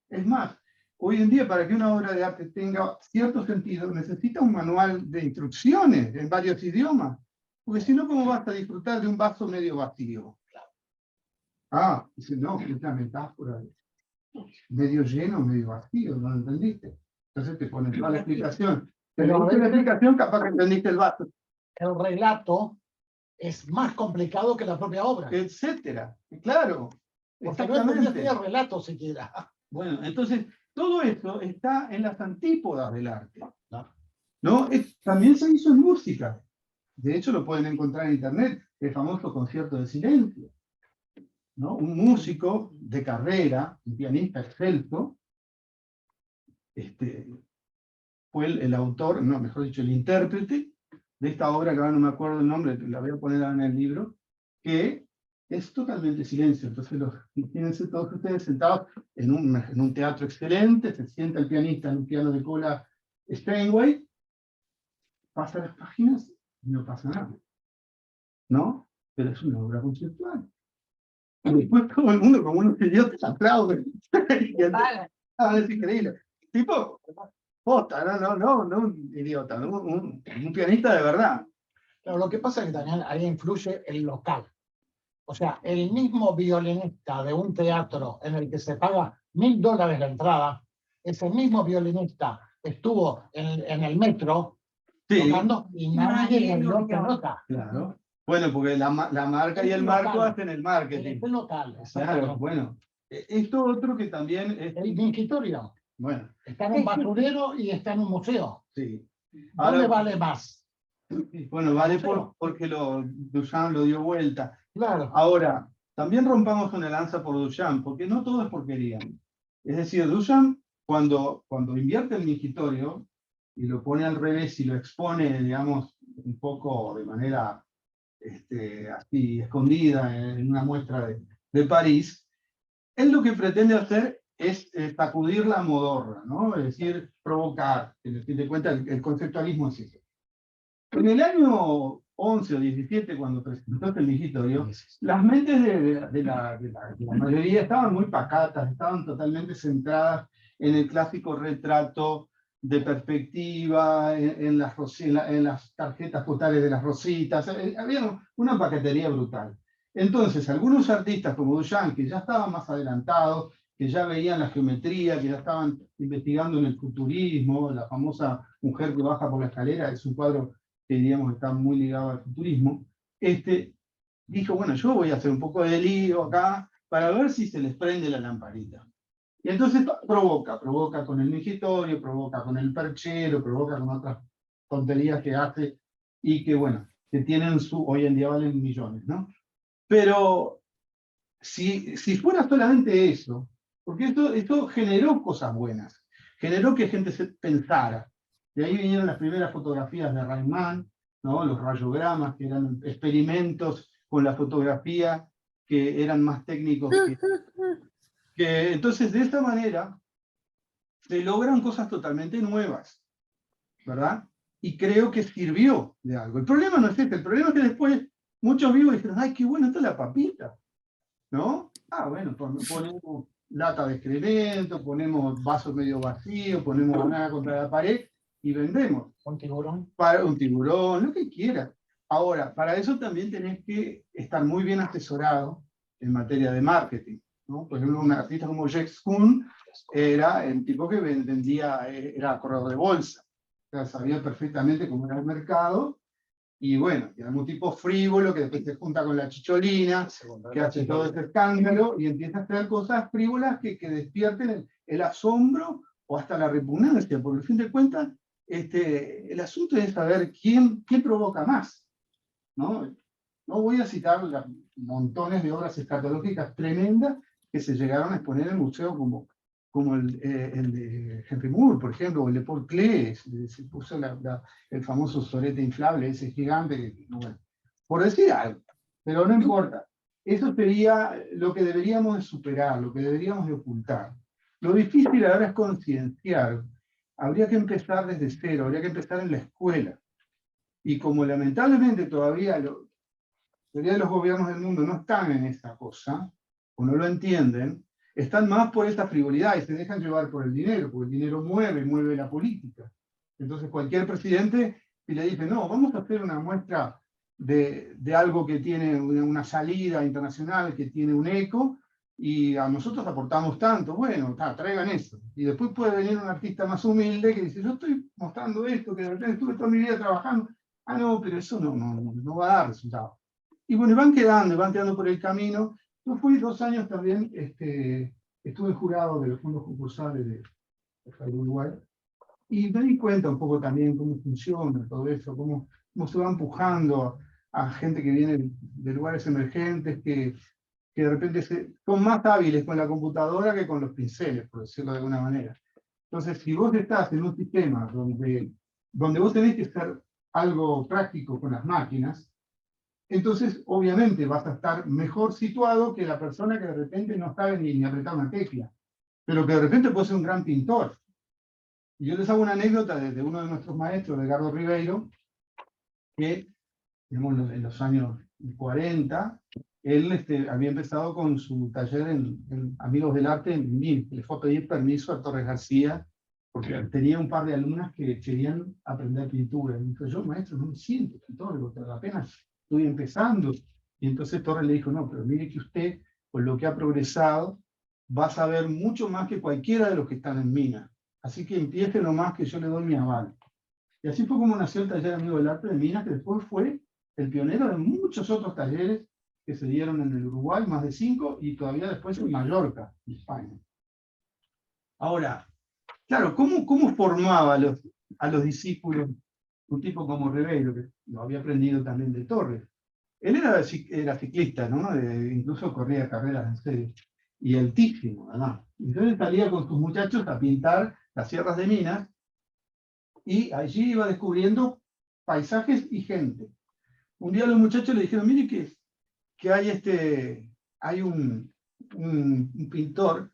Es más, hoy en día para que una obra de arte tenga cierto sentido necesita un manual de instrucciones en varios idiomas, porque si no, ¿cómo vas a disfrutar de un vaso medio vacío? Ah, dice, no, es la metáfora, medio lleno, medio vacío, no lo entendiste. Entonces te ponen toda la explicación. Pero con la explicación capaz que entendiste el vaso. El relato es más complicado que la propia obra. Etcétera. Claro. Porque no entendés ni el relato siquiera. Bueno, entonces, todo eso está en las antípodas del arte. ¿No? También se hizo en música. De hecho, lo pueden encontrar en internet, el famoso concierto de silencio. ¿No? Un músico de carrera, un pianista excelso, fue el autor, no, mejor dicho, el intérprete de esta obra, que ahora no me acuerdo el nombre, la voy a poner en el libro, que es totalmente silencio. Entonces, imagínense todos ustedes sentados en un teatro excelente, se sienta el pianista en un piano de cola Steinway, pasa las páginas y no pasa nada. ¿No? Pero es una obra conceptual. Y después todo el mundo, como unos idiotas, aplauden. Y es increíble. Tipo, posta, no un idiota, ¿no? Un pianista de verdad. Pero lo que pasa es que también ahí influye el local. O sea, el mismo violinista de un teatro en el que se paga $1000 la entrada, ese mismo violinista estuvo en el metro Sí, tocando y nadie le dio pelota. claro. Bueno, porque la marca y el marco hacen el marketing. Es local, Claro, exactamente. bueno. Esto otro que también es... El mingitorio Bueno, está en un basurero y está en un museo. sí. ¿Dónde Ahora, vale más? bueno, vale porque Duchamp lo dio vuelta. Claro. Ahora, también rompamos una lanza por Duchamp, porque no todo es porquería. Es decir, Duchamp, cuando invierte el mingitorio y lo pone al revés y lo expone, digamos, un poco de manera así escondida en una muestra de París, él lo que pretende hacer es sacudir la modorra, ¿no? Es decir, provocar. En fin de cuentas, el conceptualismo es eso. En el año 11 o 17, cuando presentó el mingitorio, las mentes de la mayoría estaban muy pacatas, estaban totalmente centradas en el clásico retrato de perspectiva, en las tarjetas postales de las rositas. Había una paquetería brutal. Entonces, algunos artistas como Duchamp, que ya estaban más adelantados, que ya veían la geometría, que ya estaban investigando en el futurismo, la famosa mujer que baja por la escalera, es un cuadro que diríamos está muy ligado al futurismo, dijo, bueno, yo voy a hacer un poco de lío acá para ver si se les prende la lamparita. Y entonces provoca con el mingitorio, provoca con el perchero, provoca con otras tonterías que hace y que, bueno, que tienen hoy en día valen millones, ¿no? Pero si fuera solamente eso, porque esto generó cosas buenas, generó que gente se pensara. De ahí vinieron las primeras fotografías de Rayman, ¿no? Los rayogramas, que eran experimentos con la fotografía que eran más técnicos entonces de esta manera se logran cosas totalmente nuevas, ¿verdad? Y creo que sirvió de algo. El problema no es el problema es que después muchos vivos dijeron, ay, qué bueno está la papita, ¿no? Ah, bueno, ponemos lata de excremento, ponemos vasos medio vacíos, ponemos banana contra la pared y vendemos. Un tiburón. Para un tiburón, lo que quieras. Ahora, para eso también tenés que estar muy bien asesorado en materia de marketing, ¿no? Por ejemplo, un artista como Jacques Koon era el tipo que vendía, era corredor de bolsa. O sea, sabía perfectamente cómo era el mercado. Y bueno, y era un tipo frívolo que después se junta con la chicholina, que hace todo ese escándalo y empieza a hacer cosas frívolas que despierten el asombro o hasta la repugnancia, porque al fin de cuentas, el asunto es saber quién provoca más, ¿no? No voy a citar montones de obras escatológicas tremendas que se llegaron a exponer en el museo como el de Henry Moore, por ejemplo, o el de Paul Klee, se puso el famoso sorete inflable, ese gigante, bueno, por decir algo, pero no importa. Eso sería lo que deberíamos de superar, lo que deberíamos de ocultar. Lo difícil ahora es concienciar. Habría que empezar desde cero, habría que empezar en la escuela. Y como lamentablemente todavía la mayoría de los gobiernos del mundo no están en esa cosa, o no lo entienden, están más por esta frivolidad y se dejan llevar por el dinero, porque el dinero mueve la política. Entonces cualquier presidente, si le dice, no, vamos a hacer una muestra de algo que tiene una salida internacional, que tiene un eco, y a nosotros aportamos tanto, bueno, traigan eso. Y después puede venir un artista más humilde que dice, yo estoy mostrando esto, que de repente estuve toda mi vida trabajando, no, pero eso no va a dar resultado. Y bueno, van quedando por el camino. Yo fui 2 años también, estuve jurado de los fondos concursales de Uruguay, y me di cuenta un poco también cómo funciona todo eso, cómo se va empujando a gente que viene de lugares emergentes, que de repente son más hábiles con la computadora que con los pinceles, por decirlo de alguna manera. Entonces, si vos estás en un sistema donde vos tenés que ser algo práctico con las máquinas, entonces obviamente vas a estar mejor situado que la persona que de repente no sabe ni apretar una tecla, pero que de repente puede ser un gran pintor. Y yo les hago una anécdota de uno de nuestros maestros, Edgardo Ribeiro, que, digamos, en los años 40, él había empezado con su taller en Amigos del Arte en MIN. Le fue a pedir permiso a Torres García, porque tenía un par de alumnas que querían aprender pintura. Y dijo, yo, maestro, no me siento pintor, porque apenas estoy empezando. Y entonces Torres le dijo, no, pero mire que usted, con lo que ha progresado, va a saber mucho más que cualquiera de los que están en Mina. Así que empiece nomás que yo le doy mi aval. Y así fue como nació el taller Amigo del Arte de Minas, que después fue el pionero de muchos otros talleres que se dieron en el Uruguay, más de 5, y todavía después en Mallorca, en España. Ahora, claro, ¿cómo formaba a los discípulos un tipo como Ribeiro, que lo había aprendido también de Torres? Él era ciclista, ¿no? Incluso corría carreras en serio. Y altísimo, además. Entonces salía con sus muchachos a pintar las sierras de Minas, y allí iba descubriendo paisajes y gente. Un día los muchachos le dijeron, mire que hay un pintor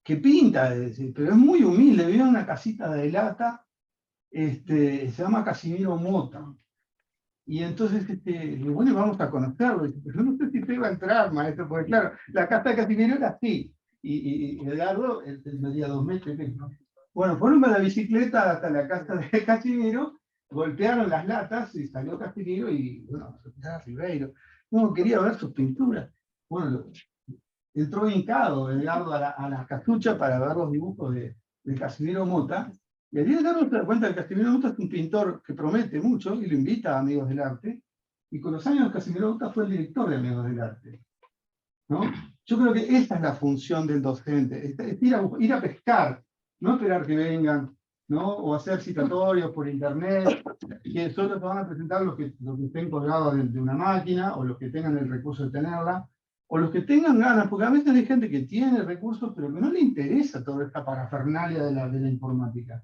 que pinta, pero es muy humilde, vive en una casita de lata, se llama Casimiro Mota. Y entonces, bueno, vamos a conocerlo. Dice, pero no sé si te va a entrar, maestro, porque claro, la casa de Casimiro era así. Y Edgardo, él medía 2 metros. ¿No? Bueno, fueron con la bicicleta hasta la casa de Casimiro, golpearon las latas y salió Casimiro y, bueno, Ribeiro. No, quería ver sus pinturas. Bueno, entró hincado Edgardo a la casucha para ver los dibujos de Casimiro Mota. Y allí Edgardo se da cuenta que Casimiro Mota es un pintor que promete mucho y lo invita a Amigos del Arte. Y con los años Casimiro Mota fue el director de Amigos del Arte. ¿No? Yo creo que esa es la función del docente, es ir a pescar, no esperar que vengan, ¿no? O hacer citatorios por internet, que solo te van a presentar los que estén colgados de una máquina, o los que tengan el recurso de tenerla, o los que tengan ganas, porque a veces hay gente que tiene recursos, pero que no le interesa toda esta parafernalia de la informática.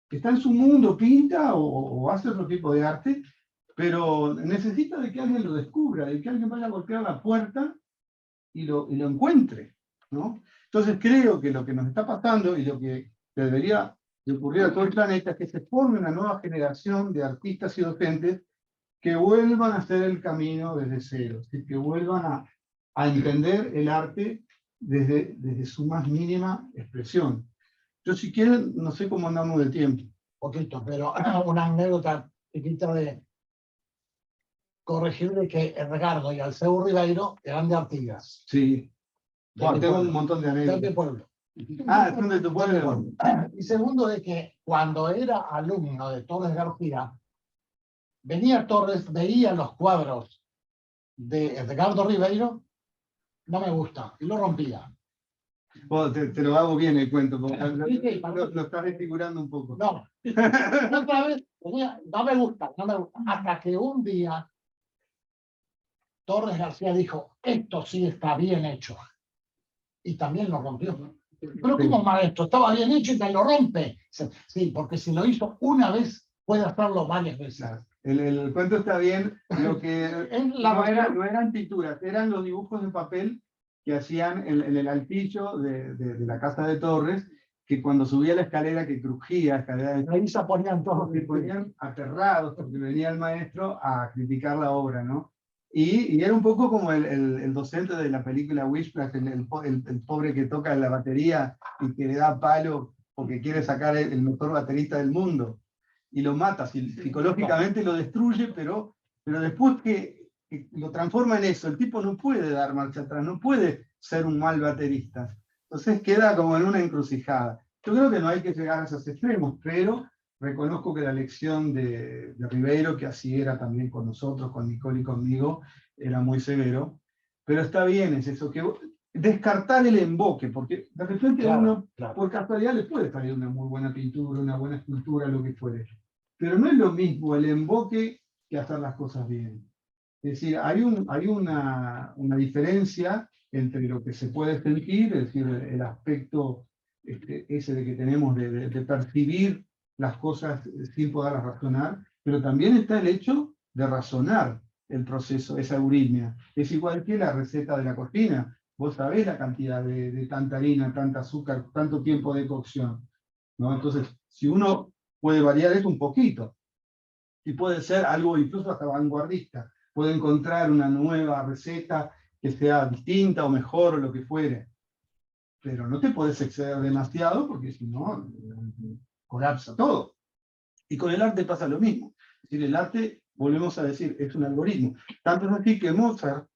Que está en su mundo, pinta o hace otro tipo de arte, pero necesita de que alguien lo descubra, de que alguien vaya a golpear la puerta y lo encuentre, ¿no? Entonces creo que lo que nos está pasando y lo que debería de ocurrir a todo el planeta es que se forme una nueva generación de artistas y docentes que vuelvan a hacer el camino desde cero, que vuelvan a entender el arte desde su más mínima expresión. Yo si quieren, no sé cómo andamos de tiempo. Poquito, pero una anécdota chiquita de corregir de que Edgardo y Alceu Ribeiro eran de Artigas. Sí. De Tengo un montón de de mi anécdotas. pueblo. Son de tu pueblo. Y segundo, de que cuando era alumno de Torres García, venía Torres, veía los cuadros de Edgardo Ribeiro, no me gusta, y lo rompía. Bueno, te lo hago bien el cuento, porque Sí, sí, lo estás desfigurando un poco. No, otra vez, no me gusta, no me gusta. Hasta que un día Torres García dijo, esto sí está bien hecho. Y también lo rompió. Pero como maestro, estaba bien hecho y te lo rompe. Sí, porque si lo hizo una vez, puede hacerlo varias veces. Claro. El cuento está bien, lo que no eran pinturas, eran los dibujos de papel que hacían en el altillo de la casa de Torres, que cuando subía la escalera que crujía, escalera de Ahí se ponían todos. se ponían aterrados porque venía el maestro a criticar la obra, ¿no? Y era un poco como el docente de la película Whiplash, el pobre que toca la batería y que le da palo porque quiere sacar el mejor baterista del mundo. Y lo mata, psicológicamente lo destruye, pero después que lo transforma en eso, el tipo no puede dar marcha atrás, no puede ser un mal baterista. Entonces queda como en una encrucijada. Yo creo que no hay que llegar a esos extremos, pero reconozco que la lección de Ribeiro, que así era también con nosotros, con Nicole y conmigo, era muy severo. Pero está bien, es eso, que descartar el emboque, porque de repente uno, por casualidad, le puede salir una muy buena pintura, una buena escultura, lo que fuere. Pero no es lo mismo el emboque que hacer las cosas bien. Es decir, hay una diferencia entre lo que se puede sentir, es decir, el aspecto ese de que tenemos de percibir las cosas sin poderlas razonar, pero también está el hecho de razonar el proceso, esa euritmia. Es igual que la receta de la cocina. Vos sabés la cantidad de tanta harina, tanta azúcar, tanto tiempo de cocción, ¿no? Entonces, si uno puede variar eso un poquito, y puede ser algo incluso hasta vanguardista. Puede encontrar una nueva receta que sea distinta o mejor o lo que fuere. Pero no te puedes exceder demasiado porque si no, colapsa todo. Y con el arte pasa lo mismo. Es decir, el arte, volvemos a decir, es un algoritmo. Tanto es así que Mozart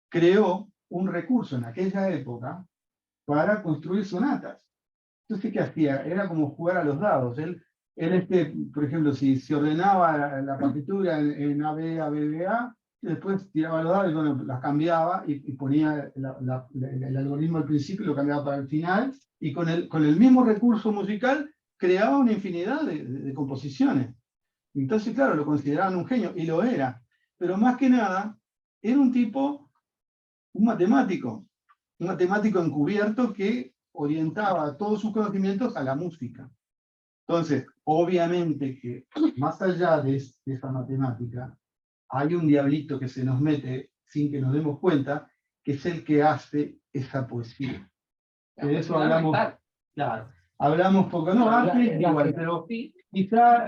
creó un recurso en aquella época para construir sonatas. Entonces, ¿qué hacía? Era como jugar a los dados. Él por ejemplo, si se ordenaba la partitura en A, B, A, B, B, A, después tiraba los dados y bueno, las cambiaba y ponía el algoritmo al principio y lo cambiaba para el final, y con el mismo recurso musical creaba una infinidad de composiciones. Entonces, claro, lo consideraban un genio, y lo era. Pero más que nada, era un tipo, un matemático encubierto que orientaba todos sus conocimientos a la música. Entonces, obviamente que más allá de esa matemática, hay un diablito que se nos mete sin que nos demos cuenta, que es el que hace esa poesía. De eso hablamos, claro, hablamos poco, no, arte igual, pero quizá,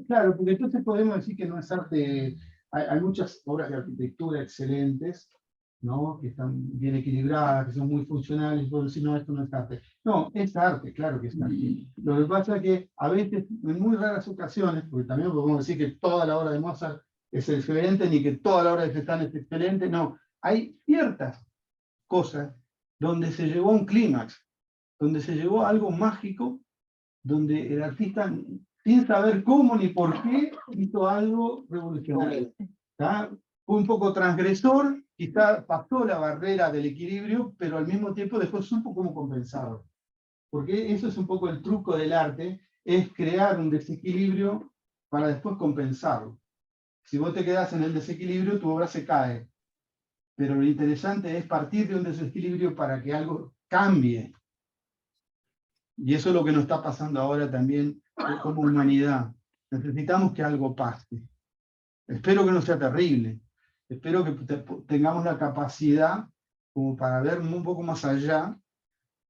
claro, porque entonces podemos decir que no es arte. Hay muchas obras de arquitectura excelentes, ¿no? Que están bien equilibradas, que son muy funcionales, y podemos decir, no, esto no es arte. No, es arte, claro que es arte. Lo que pasa es que a veces, en muy raras ocasiones, porque también podemos decir que toda la obra de Mozart es excelente, ni que toda la obra de Cézanne es excelente, no. Hay ciertas cosas donde se llegó a un clímax, donde se llegó a algo mágico, donde el artista, sin saber cómo ni por qué, hizo algo revolucionario. ¿Tá? Fue un poco transgresor, quizá pasó la barrera del equilibrio, pero al mismo tiempo después supo cómo compensarlo. Porque eso es un poco el truco del arte, es crear un desequilibrio para después compensarlo. Si vos te quedás en el desequilibrio, tu obra se cae. Pero lo interesante es partir de un desequilibrio para que algo cambie. Y eso es lo que nos está pasando ahora también como humanidad. Necesitamos que algo pase. Espero que no sea terrible. Espero que tengamos la capacidad como para ver un poco más allá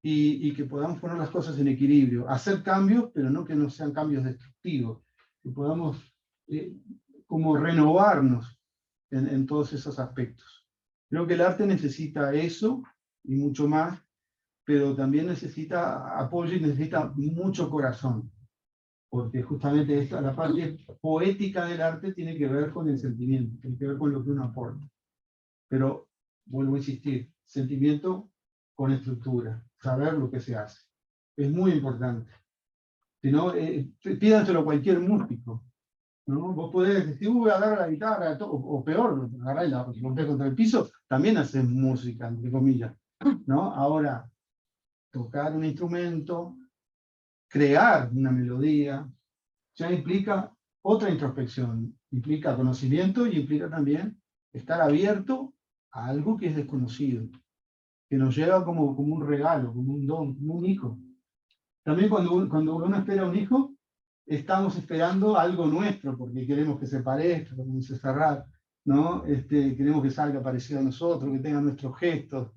y que podamos poner las cosas en equilibrio. Hacer cambios, pero no que no sean cambios destructivos. Que podamos como renovarnos en todos esos aspectos. Creo que el arte necesita eso y mucho más, pero también necesita apoyo y necesita mucho corazón, porque justamente la parte poética del arte tiene que ver con el sentimiento, tiene que ver con lo que uno aporta. Pero, vuelvo a insistir, sentimiento con estructura, saber lo que se hace. Es muy importante. Si no, pídanselo a cualquier músico, ¿no? Vos podés decir, voy a dar la guitarra, o peor, agarrá y la rompés contra el piso, también haces música, entre comillas, ¿no? Ahora, tocar un instrumento, crear una melodía, ya implica otra introspección, implica conocimiento y implica también estar abierto a algo que es desconocido, que nos lleva como un regalo, como un don, como un hijo. También cuando uno espera un hijo, estamos esperando algo nuestro, porque queremos que se parezca, como dice Serrat, ¿no? Queremos que salga parecido a nosotros, que tenga nuestros gestos,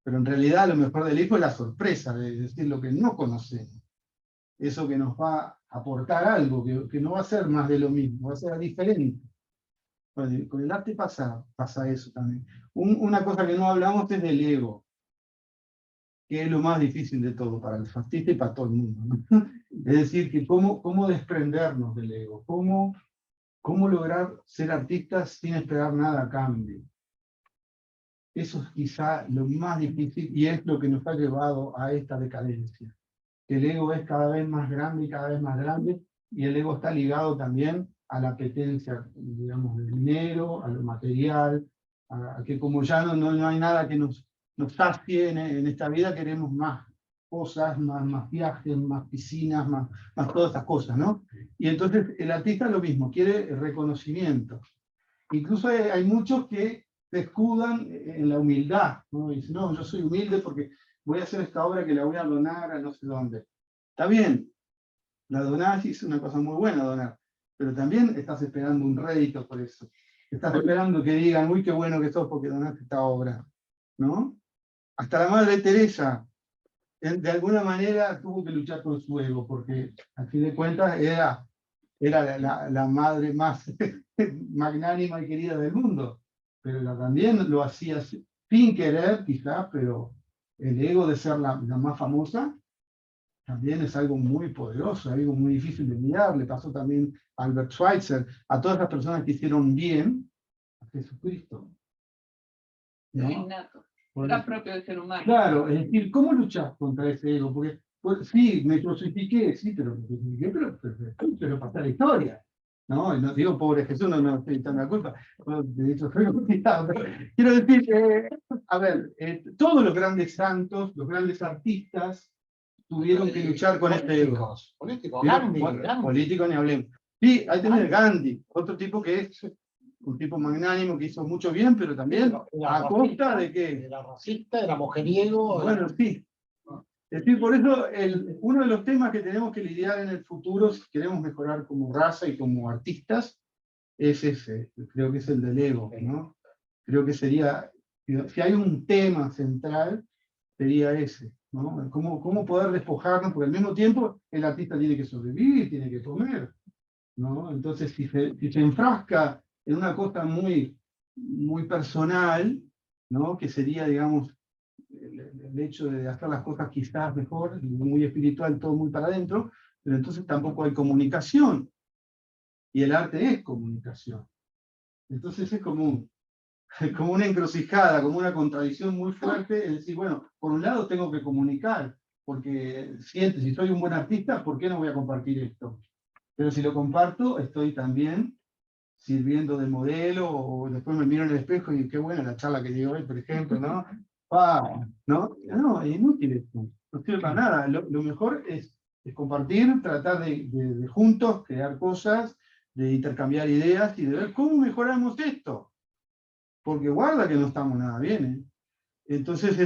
pero en realidad lo mejor del hijo es la sorpresa, de decir lo que no conocemos. Eso que nos va a aportar algo, que no va a ser más de lo mismo, va a ser diferente. Bueno, con el arte pasa eso también. Una cosa que no hablamos es del ego, que es lo más difícil de todo para el artista y para todo el mundo, ¿no? Es decir, que cómo desprendernos del ego, cómo lograr ser artistas sin esperar nada a cambio. Eso es quizá lo más difícil y es lo que nos ha llevado a esta decadencia. El ego es cada vez más grande y cada vez más grande, y el ego está ligado también a la apetencia, digamos, del dinero, a lo material, a que como ya no hay nada que nos sacie en esta vida, queremos más cosas, más viajes, más piscinas, más todas estas cosas, ¿no? Y entonces el artista lo mismo, quiere reconocimiento. Incluso hay muchos que se escudan en la humildad, ¿no? Y dicen, no, yo soy humilde porque voy a hacer esta obra que la voy a donar a no sé dónde. Está bien, la donás y es una cosa muy buena donar, pero también estás esperando un rédito por eso. Estás esperando que digan, uy, qué bueno que sos porque donaste esta obra, ¿no? Hasta la Madre Teresa, de alguna manera, tuvo que luchar con su ego, porque al fin de cuentas era era la madre más magnánima y querida del mundo, pero ella también lo hacía sin querer, quizás, pero el ego de ser la más famosa también es algo muy poderoso, algo muy difícil de mirar. Le pasó también a Albert Schweitzer, a todas las personas que hicieron bien a Jesucristo, ¿no? Innato. Por Era eso. propio del ser humano. Claro, es decir, ¿cómo luchas contra ese ego? Porque pues, sí, me crucifiqué, sí, pero me crucifiqué, pero pasa la historia. No, y no digo pobre Jesús, no estoy echando la culpa. Bueno, de hecho, soy bautizado, pero quiero decir, a ver, todos los grandes santos, los grandes artistas, tuvieron que luchar con este ego. Políticos, Digo, Gandhi, bueno, Gandhi. político ni hablemos. Sí, ahí tenés Gandhi, otro tipo que es un tipo magnánimo que hizo mucho bien, pero también Era a costa racista, de que, era racista, era mujeriego. bueno, sí. Es decir, por eso uno de los temas que tenemos que lidiar en el futuro, si queremos mejorar como raza y como artistas, es ese, creo que es el del ego, ¿no? Creo que sería, si hay un tema central, sería ese, ¿no? ¿Cómo poder despojarnos? Porque al mismo tiempo el artista tiene que sobrevivir, tiene que comer, ¿no? Entonces, si se enfrasca en una cosa muy personal, ¿no? Que sería, digamos, el hecho de hacer las cosas quizás mejor, muy espiritual, todo muy para adentro, pero entonces tampoco hay comunicación, y el arte es comunicación. Entonces es como una encrucijada, como una contradicción muy fuerte, es decir, bueno, por un lado tengo que comunicar, porque si soy un buen artista, ¿por qué no voy a compartir esto? Pero si lo comparto, estoy también sirviendo de modelo, o después me miro en el espejo y qué buena la charla que dio hoy, por ejemplo, ¿no? No, es inútil esto, no sirve para nada. Lo mejor es compartir, tratar de juntos crear cosas, de intercambiar ideas y de ver cómo mejoramos esto. Porque guarda que no estamos nada bien, ¿eh? Entonces,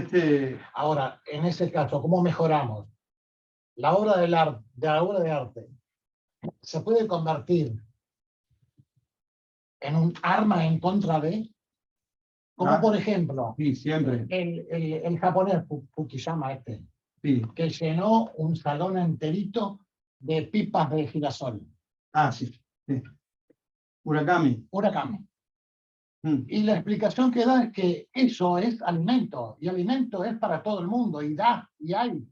Ahora, en ese caso, ¿cómo mejoramos? La obra de arte se puede convertir en un arma en contra de, como por ejemplo, sí, siempre, el japonés Fukuyama sí. que llenó un salón enterito de pipas de girasol. Sí. Murakami. Y la explicación que da es que eso es alimento, y alimento es para todo el mundo, y da, y hay.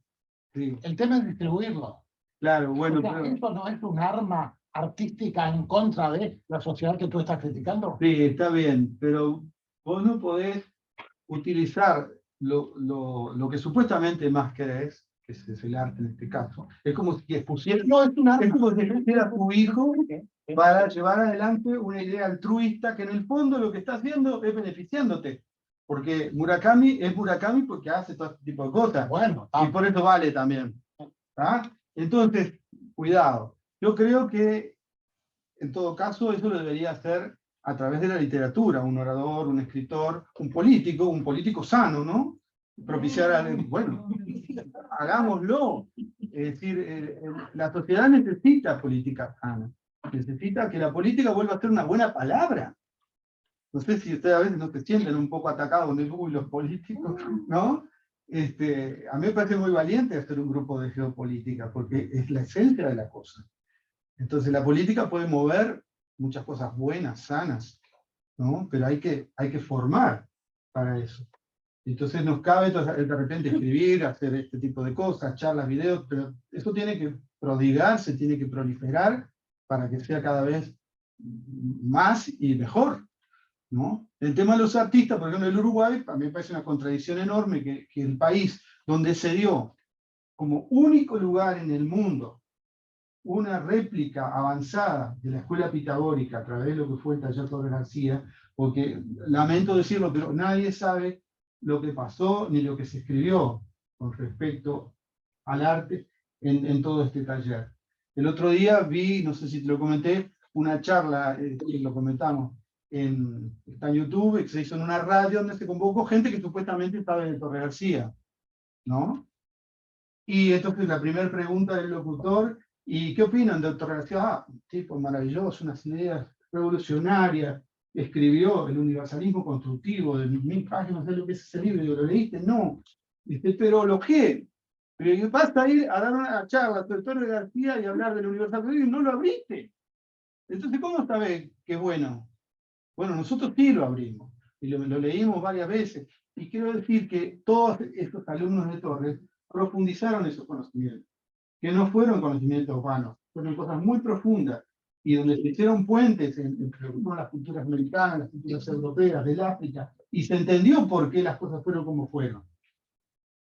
Sí. El tema es distribuirlo. Claro, bueno. O sea, ¿eso no es un arma artística en contra de la sociedad que tú estás criticando? Sí, está bien, pero vos no podés utilizar lo que supuestamente más querés, que es el arte en este caso. Es como si expusieras, No es un arma. es como si expusiera a tu hijo para llevar adelante una idea altruista que en el fondo lo que está haciendo es beneficiándote. Porque Murakami es Murakami porque hace todo este tipo de cosas. Bueno, y por eso vale también. ¿Ah? Entonces, cuidado. Yo creo que, en todo caso, eso lo debería hacer a través de la literatura, un orador, un escritor, un político sano, ¿no? Propiciar, bueno, hagámoslo. Es decir, la sociedad necesita política sana. Necesita que la política vuelva a ser una buena palabra. No sé si ustedes a veces no se sienten un poco atacados de los políticos, ¿no? A mí me parece muy valiente hacer un grupo de geopolítica, porque es la esencia de la cosa. Entonces la política puede mover muchas cosas buenas, sanas, ¿no? Pero hay que formar para eso. Entonces nos cabe de repente escribir, hacer este tipo de cosas, charlas, videos, pero eso tiene que prodigarse, tiene que proliferar para que sea cada vez más y mejor, ¿no? El tema de los artistas, por ejemplo, el Uruguay, a mí me parece una contradicción enorme que el país donde se dio como único lugar en el mundo una réplica avanzada de la escuela pitagórica a través de lo que fue el taller Torres García, porque lamento decirlo, pero nadie sabe lo que pasó ni lo que se escribió con respecto al arte en todo este taller. El otro día vi, no sé si te lo comenté, una charla, que lo comentamos, está en YouTube, que se hizo en una radio donde se convocó gente que supuestamente estaba en el Torres García, ¿no? Y entonces la primera pregunta del locutor, ¿y qué opinan del Torres García? Ah, un tipo maravilloso, unas ideas revolucionarias, escribió El universalismo constructivo de 1000 páginas, no sé lo que es ese libro, ¿lo leíste? No. Dice, pero lo que, pero vas a ir a dar una charla sobre Torres García y hablar del universalismo, y no lo abriste. Entonces, ¿cómo sabe que es bueno? Bueno, nosotros sí lo abrimos, y lo leímos varias veces, y quiero decir que todos estos alumnos de Torres profundizaron esos conocimientos, que no fueron conocimientos vanos, fueron cosas muy profundas, y donde se hicieron puentes entre lo que fueron las culturas americanas, las culturas europeas, del África, y se entendió por qué las cosas fueron como fueron.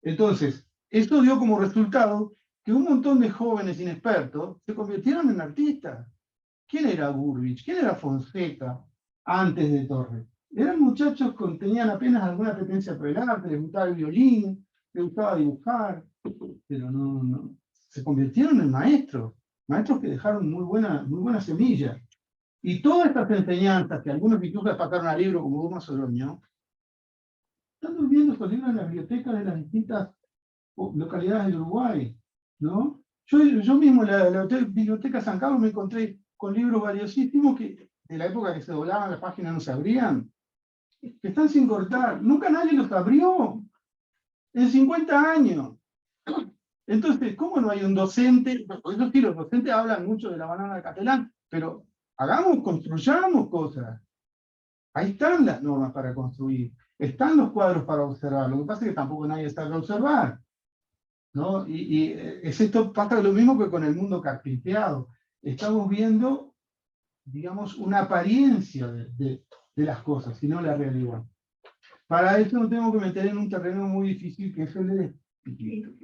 Entonces, esto dio como resultado que un montón de jóvenes inexpertos se convirtieron en artistas. ¿Quién era Burbich? ¿Quién era Fonseca antes de Torres? Eran muchachos que tenían apenas alguna presencia por el arte, les gustaba el violín, les gustaba dibujar, pero no se convirtieron en maestros, maestros que dejaron muy buena semilla. Y todas estas enseñanzas, que algunos incluso pasaron al libro como Dumas Oroño, están durmiendo estos libros en las bibliotecas de las distintas localidades del Uruguay, ¿no? Yo mismo en la Biblioteca San Carlos me encontré con libros valiosísimos que de la época que se doblaban las páginas no se abrían, que están sin cortar. Nunca nadie los abrió en 50 años. Entonces, ¿cómo no hay un docente? Por eso sí, los docentes hablan mucho de la banana de Catalán, pero construyamos cosas. Ahí están las normas para construir, están los cuadros para observar. Lo que pasa es que tampoco nadie sabe observar, ¿no? Pasa lo mismo que con el mundo carpinteado. Estamos viendo, digamos, una apariencia de las cosas, y no la realidad. Para eso nos tenemos que meter en un terreno muy difícil, que es el del espíritu,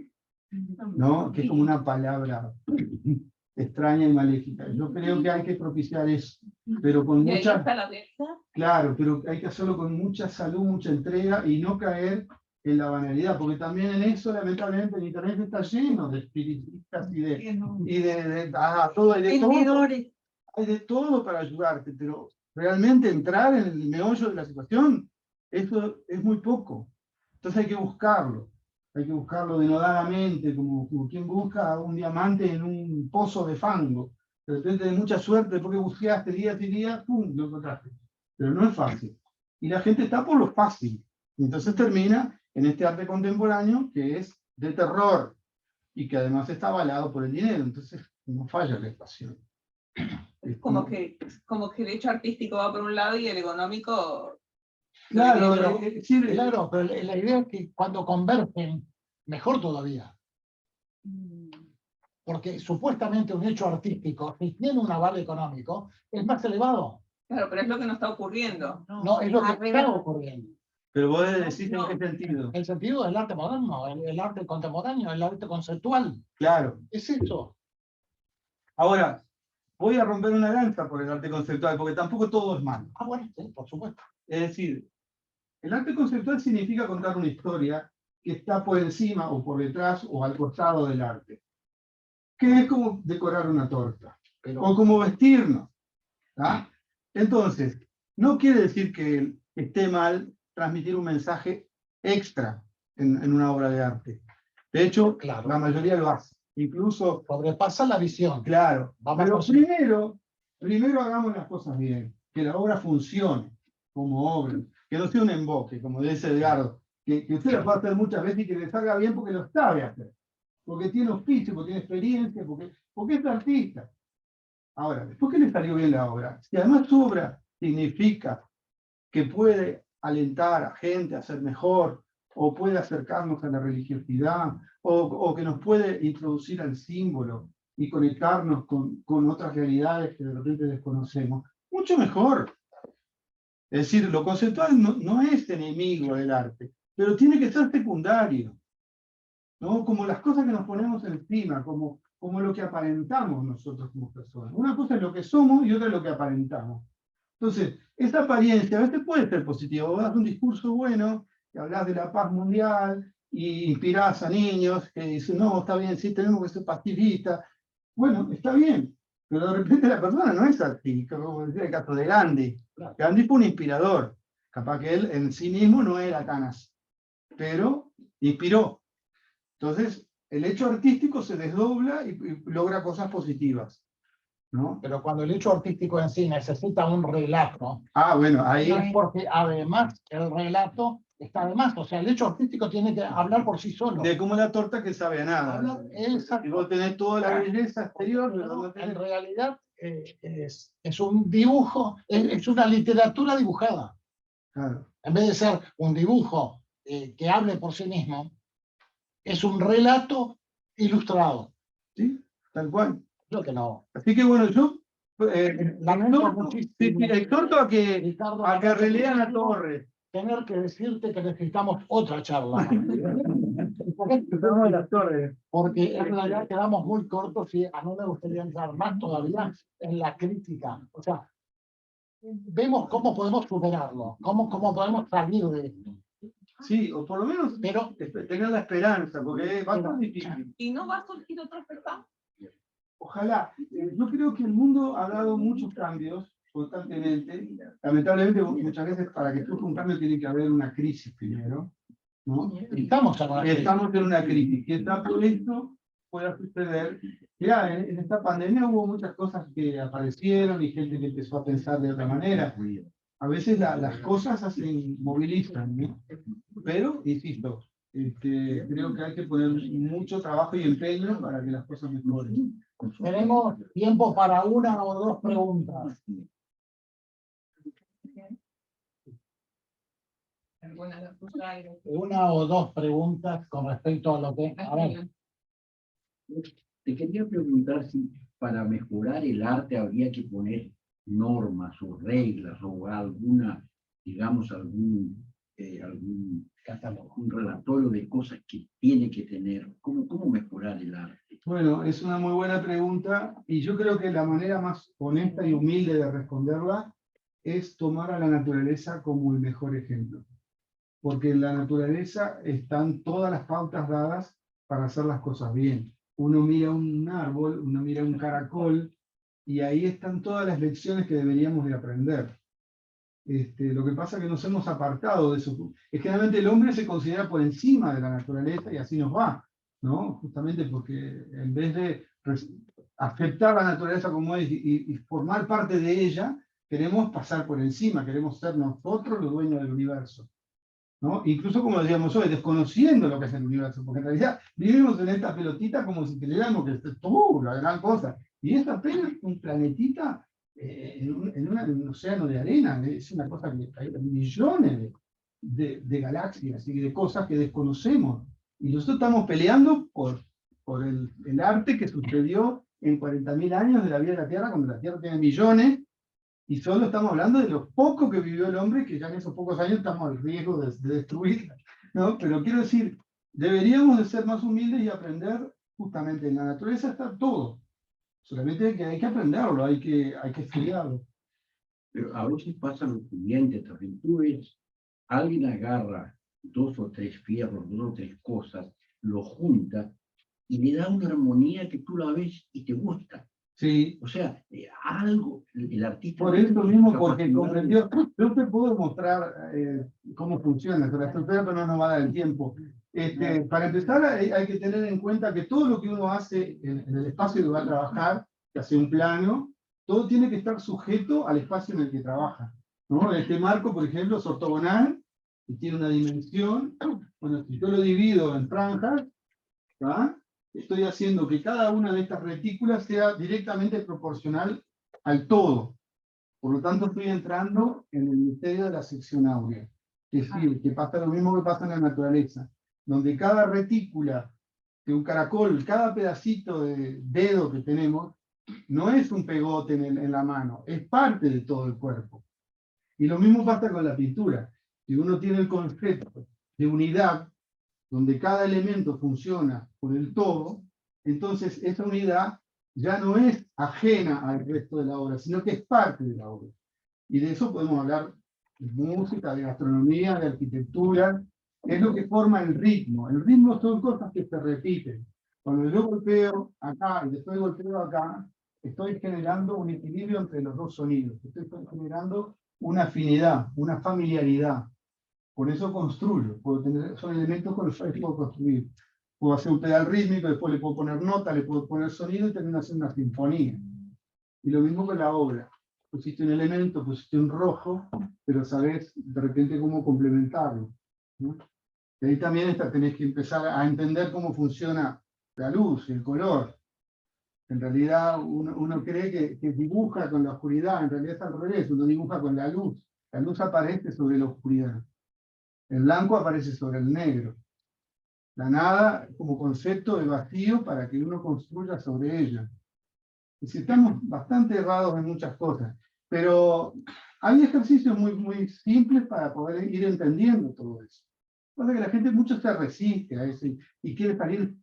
¿no? Que es como una palabra extraña y maléfica. Yo creo que hay que propiciar eso, pero con ¿Y ahí mucha... está la venta? Claro, pero hay que hacerlo con mucha salud, mucha entrega, y no caer en la banalidad, porque también en eso, lamentablemente, el internet está lleno de espiritistas y de todo, hay de todo para ayudarte, pero realmente entrar en el meollo de la situación, eso es muy poco. Entonces hay que buscarlo denodadamente, como quien busca un diamante en un pozo de fango. De repente, de mucha suerte, porque buscaste días y días, ¡pum!, lo encontraste. Pero no es fácil. Y la gente está por lo fácil. Y entonces termina en este arte contemporáneo que es de terror y que además está avalado por el dinero. Entonces no falla la ecuación. Como que el hecho artístico va por un lado y el económico... Claro, Claro, pero la idea es que cuando convergen, mejor todavía. Porque supuestamente un hecho artístico, si tiene un aval económico, es más elevado. Claro, pero es lo que no está ocurriendo. No, es lo que está ocurriendo. Pero vos decís en qué sentido. El sentido del arte moderno, el arte contemporáneo, el arte conceptual. Claro. Es eso. Ahora, voy a romper una lanza por el arte conceptual, porque tampoco todo es malo. Ah, bueno, sí, por supuesto. Es decir, el arte conceptual significa contar una historia que está por encima o por detrás o al costado del arte. Que es como decorar una torta, o como vestirnos. ¿Ah? Entonces, no quiere decir que esté mal transmitir un mensaje extra en una obra de arte. De hecho, Claro, la mayoría lo hace. Incluso, sobrepasa la visión. claro, Vamos pero primero hagamos las cosas bien, que la obra funcione como obra, que no sea un emboque, como dice Edgardo, que usted lo puede hacer muchas veces y que le salga bien porque lo sabe hacer, porque tiene oficio, porque tiene experiencia, porque es artista. Ahora, después que le salió bien la obra, si además su obra significa que puede alentar a gente a ser mejor, o puede acercarnos a la religiosidad, o que nos puede introducir al símbolo y conectarnos con otras realidades que de repente desconocemos, mucho mejor. Es decir, lo conceptual no es enemigo del arte, pero tiene que ser secundario, ¿no? Como las cosas que nos ponemos encima, como lo que aparentamos nosotros como personas. Una cosa es lo que somos y otra es lo que aparentamos. Entonces, esa apariencia a veces puede ser positiva. Vos das un discurso bueno, que hablas de la paz mundial, y inspirás a niños que dicen, no, está bien, sí, tenemos que ser pacifistas. Bueno, está bien, pero de repente la persona no es así, como decía el caso de Gandhi. Gandhi fue un inspirador. Capaz que él en sí mismo no era tan así, pero inspiró. Entonces, el hecho artístico se desdobla y logra cosas positivas, ¿no? Pero cuando el hecho artístico en sí necesita un relato, Ah, bueno, ahí... es porque además el relato está de más. O sea, el hecho artístico tiene que hablar por sí solo. De como la torta que sabe a nada. Exacto. Y vos tenés toda la belleza exterior, pero no En tenés... realidad, es un dibujo, es una literatura dibujada. Claro. En vez de ser un dibujo que hable por sí mismo, es un relato ilustrado. ¿Sí? Tal cual. Yo que no. Así que bueno, yo Lamento exhorto, muchísimo, exhorto a que Ricardo, relean la torre. tener que decirte que necesitamos otra charla. Estamos en las torres. Porque en realidad quedamos muy cortos y a mí me gustaría entrar más todavía en la crítica. O sea, vemos cómo podemos superarlo, cómo podemos salir de esto. Sí, o por lo menos Pero tener la esperanza, porque va a estar difícil. ¿Y no va a surgir otro espectáculo? Ojalá. Yo creo que el mundo ha dado muchos cambios constantemente. Lamentablemente, muchas veces para que surja un cambio tiene que haber una crisis primero, ¿no? estamos en una crisis. Estamos en una crisis. Quizá por esto pueda suceder. Mirá, en esta pandemia hubo muchas cosas que aparecieron y gente que empezó a pensar de otra manera. A veces las cosas movilizan, ¿no? Pero, insisto, creo que hay que poner mucho trabajo y empeño para que las cosas mejoren. Tenemos tiempo para una o dos preguntas. Una o dos preguntas con respecto a lo que... A ver, Te quería preguntar si para mejorar el arte habría que poner normas o reglas o alguna, digamos, algún catálogo, un relatorio de cosas que tiene que tener. ¿Cómo mejorar el arte? Bueno, es una muy buena pregunta y yo creo que la manera más honesta y humilde de responderla es tomar a la naturaleza como el mejor ejemplo. Porque en la naturaleza están todas las pautas dadas para hacer las cosas bien. Uno mira un árbol, uno mira un caracol, y ahí están todas las lecciones que deberíamos de aprender. Lo que pasa es que nos hemos apartado de eso. Es que generalmente el hombre se considera por encima de la naturaleza y así nos va, ¿no? Justamente porque en vez de aceptar la naturaleza como es y formar parte de ella, queremos pasar por encima, queremos ser nosotros los dueños del universo, ¿no? Incluso, como decíamos hoy, desconociendo lo que es el universo, porque en realidad vivimos en esta pelotita como si creyéramos que es la gran cosa, y es apenas un planetita en un océano de arena. Es una cosa que hay millones de galaxias y de cosas que desconocemos, y nosotros estamos peleando por el arte que sucedió en 40.000 años de la vida de la Tierra, cuando la Tierra tiene millones. Y solo estamos hablando de lo poco que vivió el hombre, que ya en esos pocos años estamos al riesgo de destruirla, ¿no? Pero quiero decir, deberíamos de ser más humildes y aprender justamente en la naturaleza está todo. Solamente que hay que aprenderlo, hay que estudiarlo. Pero a veces pasa lo siguiente también. Tú ves, alguien agarra 2 o 3 fierros, 2 o 3 cosas, lo junta y le da una armonía que tú la ves y te gusta. Sí. O sea, algo, el artista... Por eso mismo, porque comprendió. Yo te puedo mostrar cómo funciona, pero no nos va a dar el tiempo. Para empezar, hay que tener en cuenta que todo lo que uno hace en el espacio que va a trabajar, que hace un plano, todo tiene que estar sujeto al espacio en el que trabaja, ¿no? Este marco, por ejemplo, es ortogonal y tiene una dimensión. Bueno, si yo lo divido en franjas, ¿tá? Estoy haciendo que cada una de estas retículas sea directamente proporcional al todo. Por lo tanto, estoy entrando en el misterio de la sección áurea. Es decir, que pasa lo mismo que pasa en la naturaleza, donde cada retícula de un caracol, cada pedacito de dedo que tenemos, no es un pegote en la mano, es parte de todo el cuerpo. Y lo mismo pasa con la pintura. Si uno tiene el concepto de unidad, donde cada elemento funciona con el todo, entonces esa unidad ya no es ajena al resto de la obra, sino que es parte de la obra. Y de eso podemos hablar de música, de gastronomía, de arquitectura, es lo que forma el ritmo. El ritmo son cosas que se repiten. Cuando yo golpeo acá y después golpeo acá, estoy generando un equilibrio entre los dos sonidos. Estoy generando una afinidad, una familiaridad. Por eso construyo. Son elementos con los cuales puedo construir. Puedo hacer un pedal rítmico, después le puedo poner nota, le puedo poner sonido y termino haciendo una sinfonía. Y lo mismo con la obra. Pusiste un elemento, pusiste un rojo, pero sabés de repente cómo complementarlo, ¿no? Y ahí también tenés que empezar a entender cómo funciona la luz, el color. En realidad uno cree que dibuja con la oscuridad, en realidad es al revés, uno dibuja con la luz. La luz aparece sobre la oscuridad. El blanco aparece sobre el negro. La nada como concepto de vacío para que uno construya sobre ella. Y si estamos bastante errados en muchas cosas, pero hay ejercicios muy simples para poder ir entendiendo todo eso. Pasa que la gente mucho se resiste a eso y quiere salir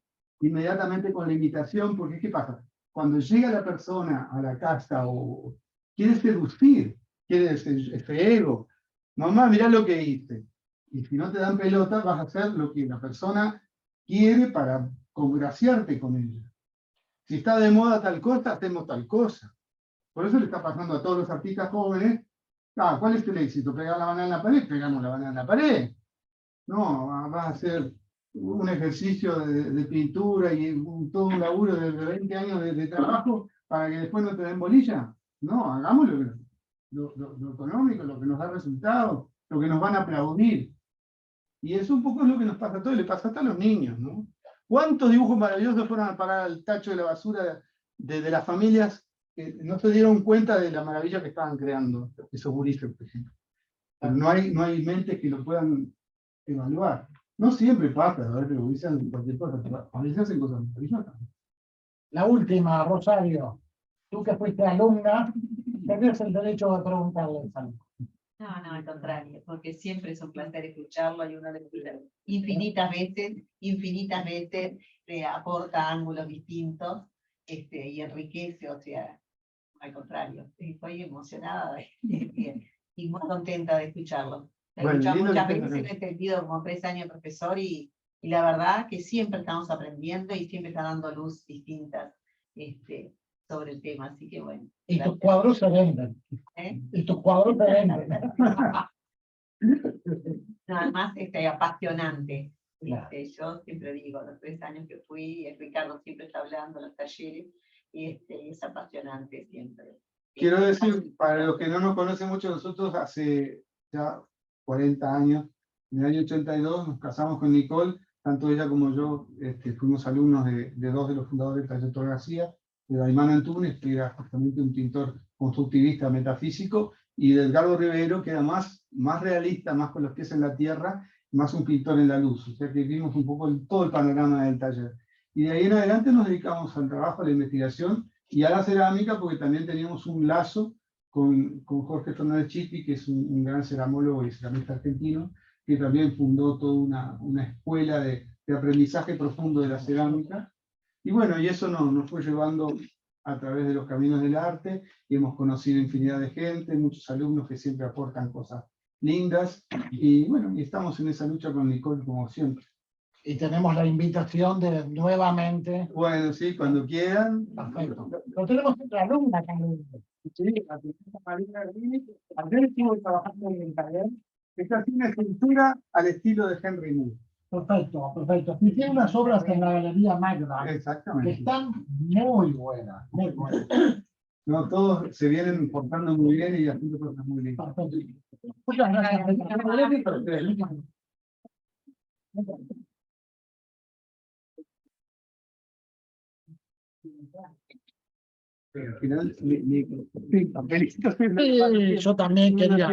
inmediatamente con la imitación, porque ¿qué pasa? Cuando llega la persona a la casa o quiere seducir, quiere ese ego, mamá, mirá lo que hice. Y si no te dan pelota, vas a hacer lo que la persona quiere para congraciarte con ella. Si está de moda tal cosa, hacemos tal cosa. Por eso le está pasando a todos los artistas jóvenes. ¿Cuál es el éxito? ¿Pegar la banana en la pared? Pegamos la banana en la pared. No, vas a hacer un ejercicio de pintura y todo un laburo de 20 años de trabajo para que después no te den bolilla. No, hagamos lo económico, lo que nos da resultados, lo que nos van a aplaudir. Y eso un poco es lo que nos pasa a todos, le pasa hasta a los niños, ¿no? ¿Cuántos dibujos maravillosos fueron a parar al tacho de la basura de las familias que no se dieron cuenta de la maravilla que estaban creando esos gurises, por ejemplo? Pero no hay mentes que lo puedan evaluar. No siempre pasa, a ver, que dicen cualquier cosa, pero a veces hacen cosas maravillosas. La última, Rosario. Tú que fuiste alumna, tenés el derecho de preguntarle algo. No, al contrario, porque siempre es un placer escucharlo y uno le escucha infinitas veces aporta ángulos distintos y enriquece, o sea, al contrario, estoy emocionada y muy contenta de escucharlo. Lo he escuchado muchas veces, lo he entendido como 3 años profesor y la verdad que siempre estamos aprendiendo y siempre está dando luz distintas sobre el tema, así que bueno. Y tus cuadros se venden. Y tus cuadros se venden. No, además, apasionante. Claro. Yo siempre digo, los 3 años que fui, Ricardo siempre está hablando en los talleres, y es apasionante siempre. Quiero decir, para los que no nos conocen mucho, nosotros hace ya 40 años, en el año 82, nos casamos con Nicole, tanto ella como yo fuimos alumnos de 2 de los fundadores del taller Héctor García, de Daimán Antunes, que era justamente un pintor constructivista metafísico, y de Edgardo Rivero, que era más realista, más con los pies en la tierra, más un pintor en la luz. O sea que vimos un poco todo el panorama del taller. Y de ahí en adelante nos dedicamos al trabajo, a la investigación y a la cerámica, porque también teníamos un lazo con Jorge Fernández Chipi, que es un gran ceramólogo y ceramista argentino, que también fundó toda una escuela de aprendizaje profundo de la cerámica. Y bueno, y eso nos fue llevando a través de los caminos del arte, y hemos conocido infinidad de gente, muchos alumnos que siempre aportan cosas lindas, y bueno, y estamos en esa lucha con Nicole como siempre. Y tenemos la invitación de nuevamente. Bueno, sí, cuando quieran. Perfecto. Lo tenemos otra alumna también. Sí, la profesora Marina Rini, ayer estuvo trabajando en el taller, que está haciendo escultura al estilo de Henry Moore. Perfecto, perfecto. Y tiene unas obras en la Galería Magda que Exactamente. están muy buenas, muy buenas. No, todos se vienen portando muy bien y haciendo cosas muy lindas. Perfecto. Muchas gracias. Al final, felicitaciones. Sí, yo también quería.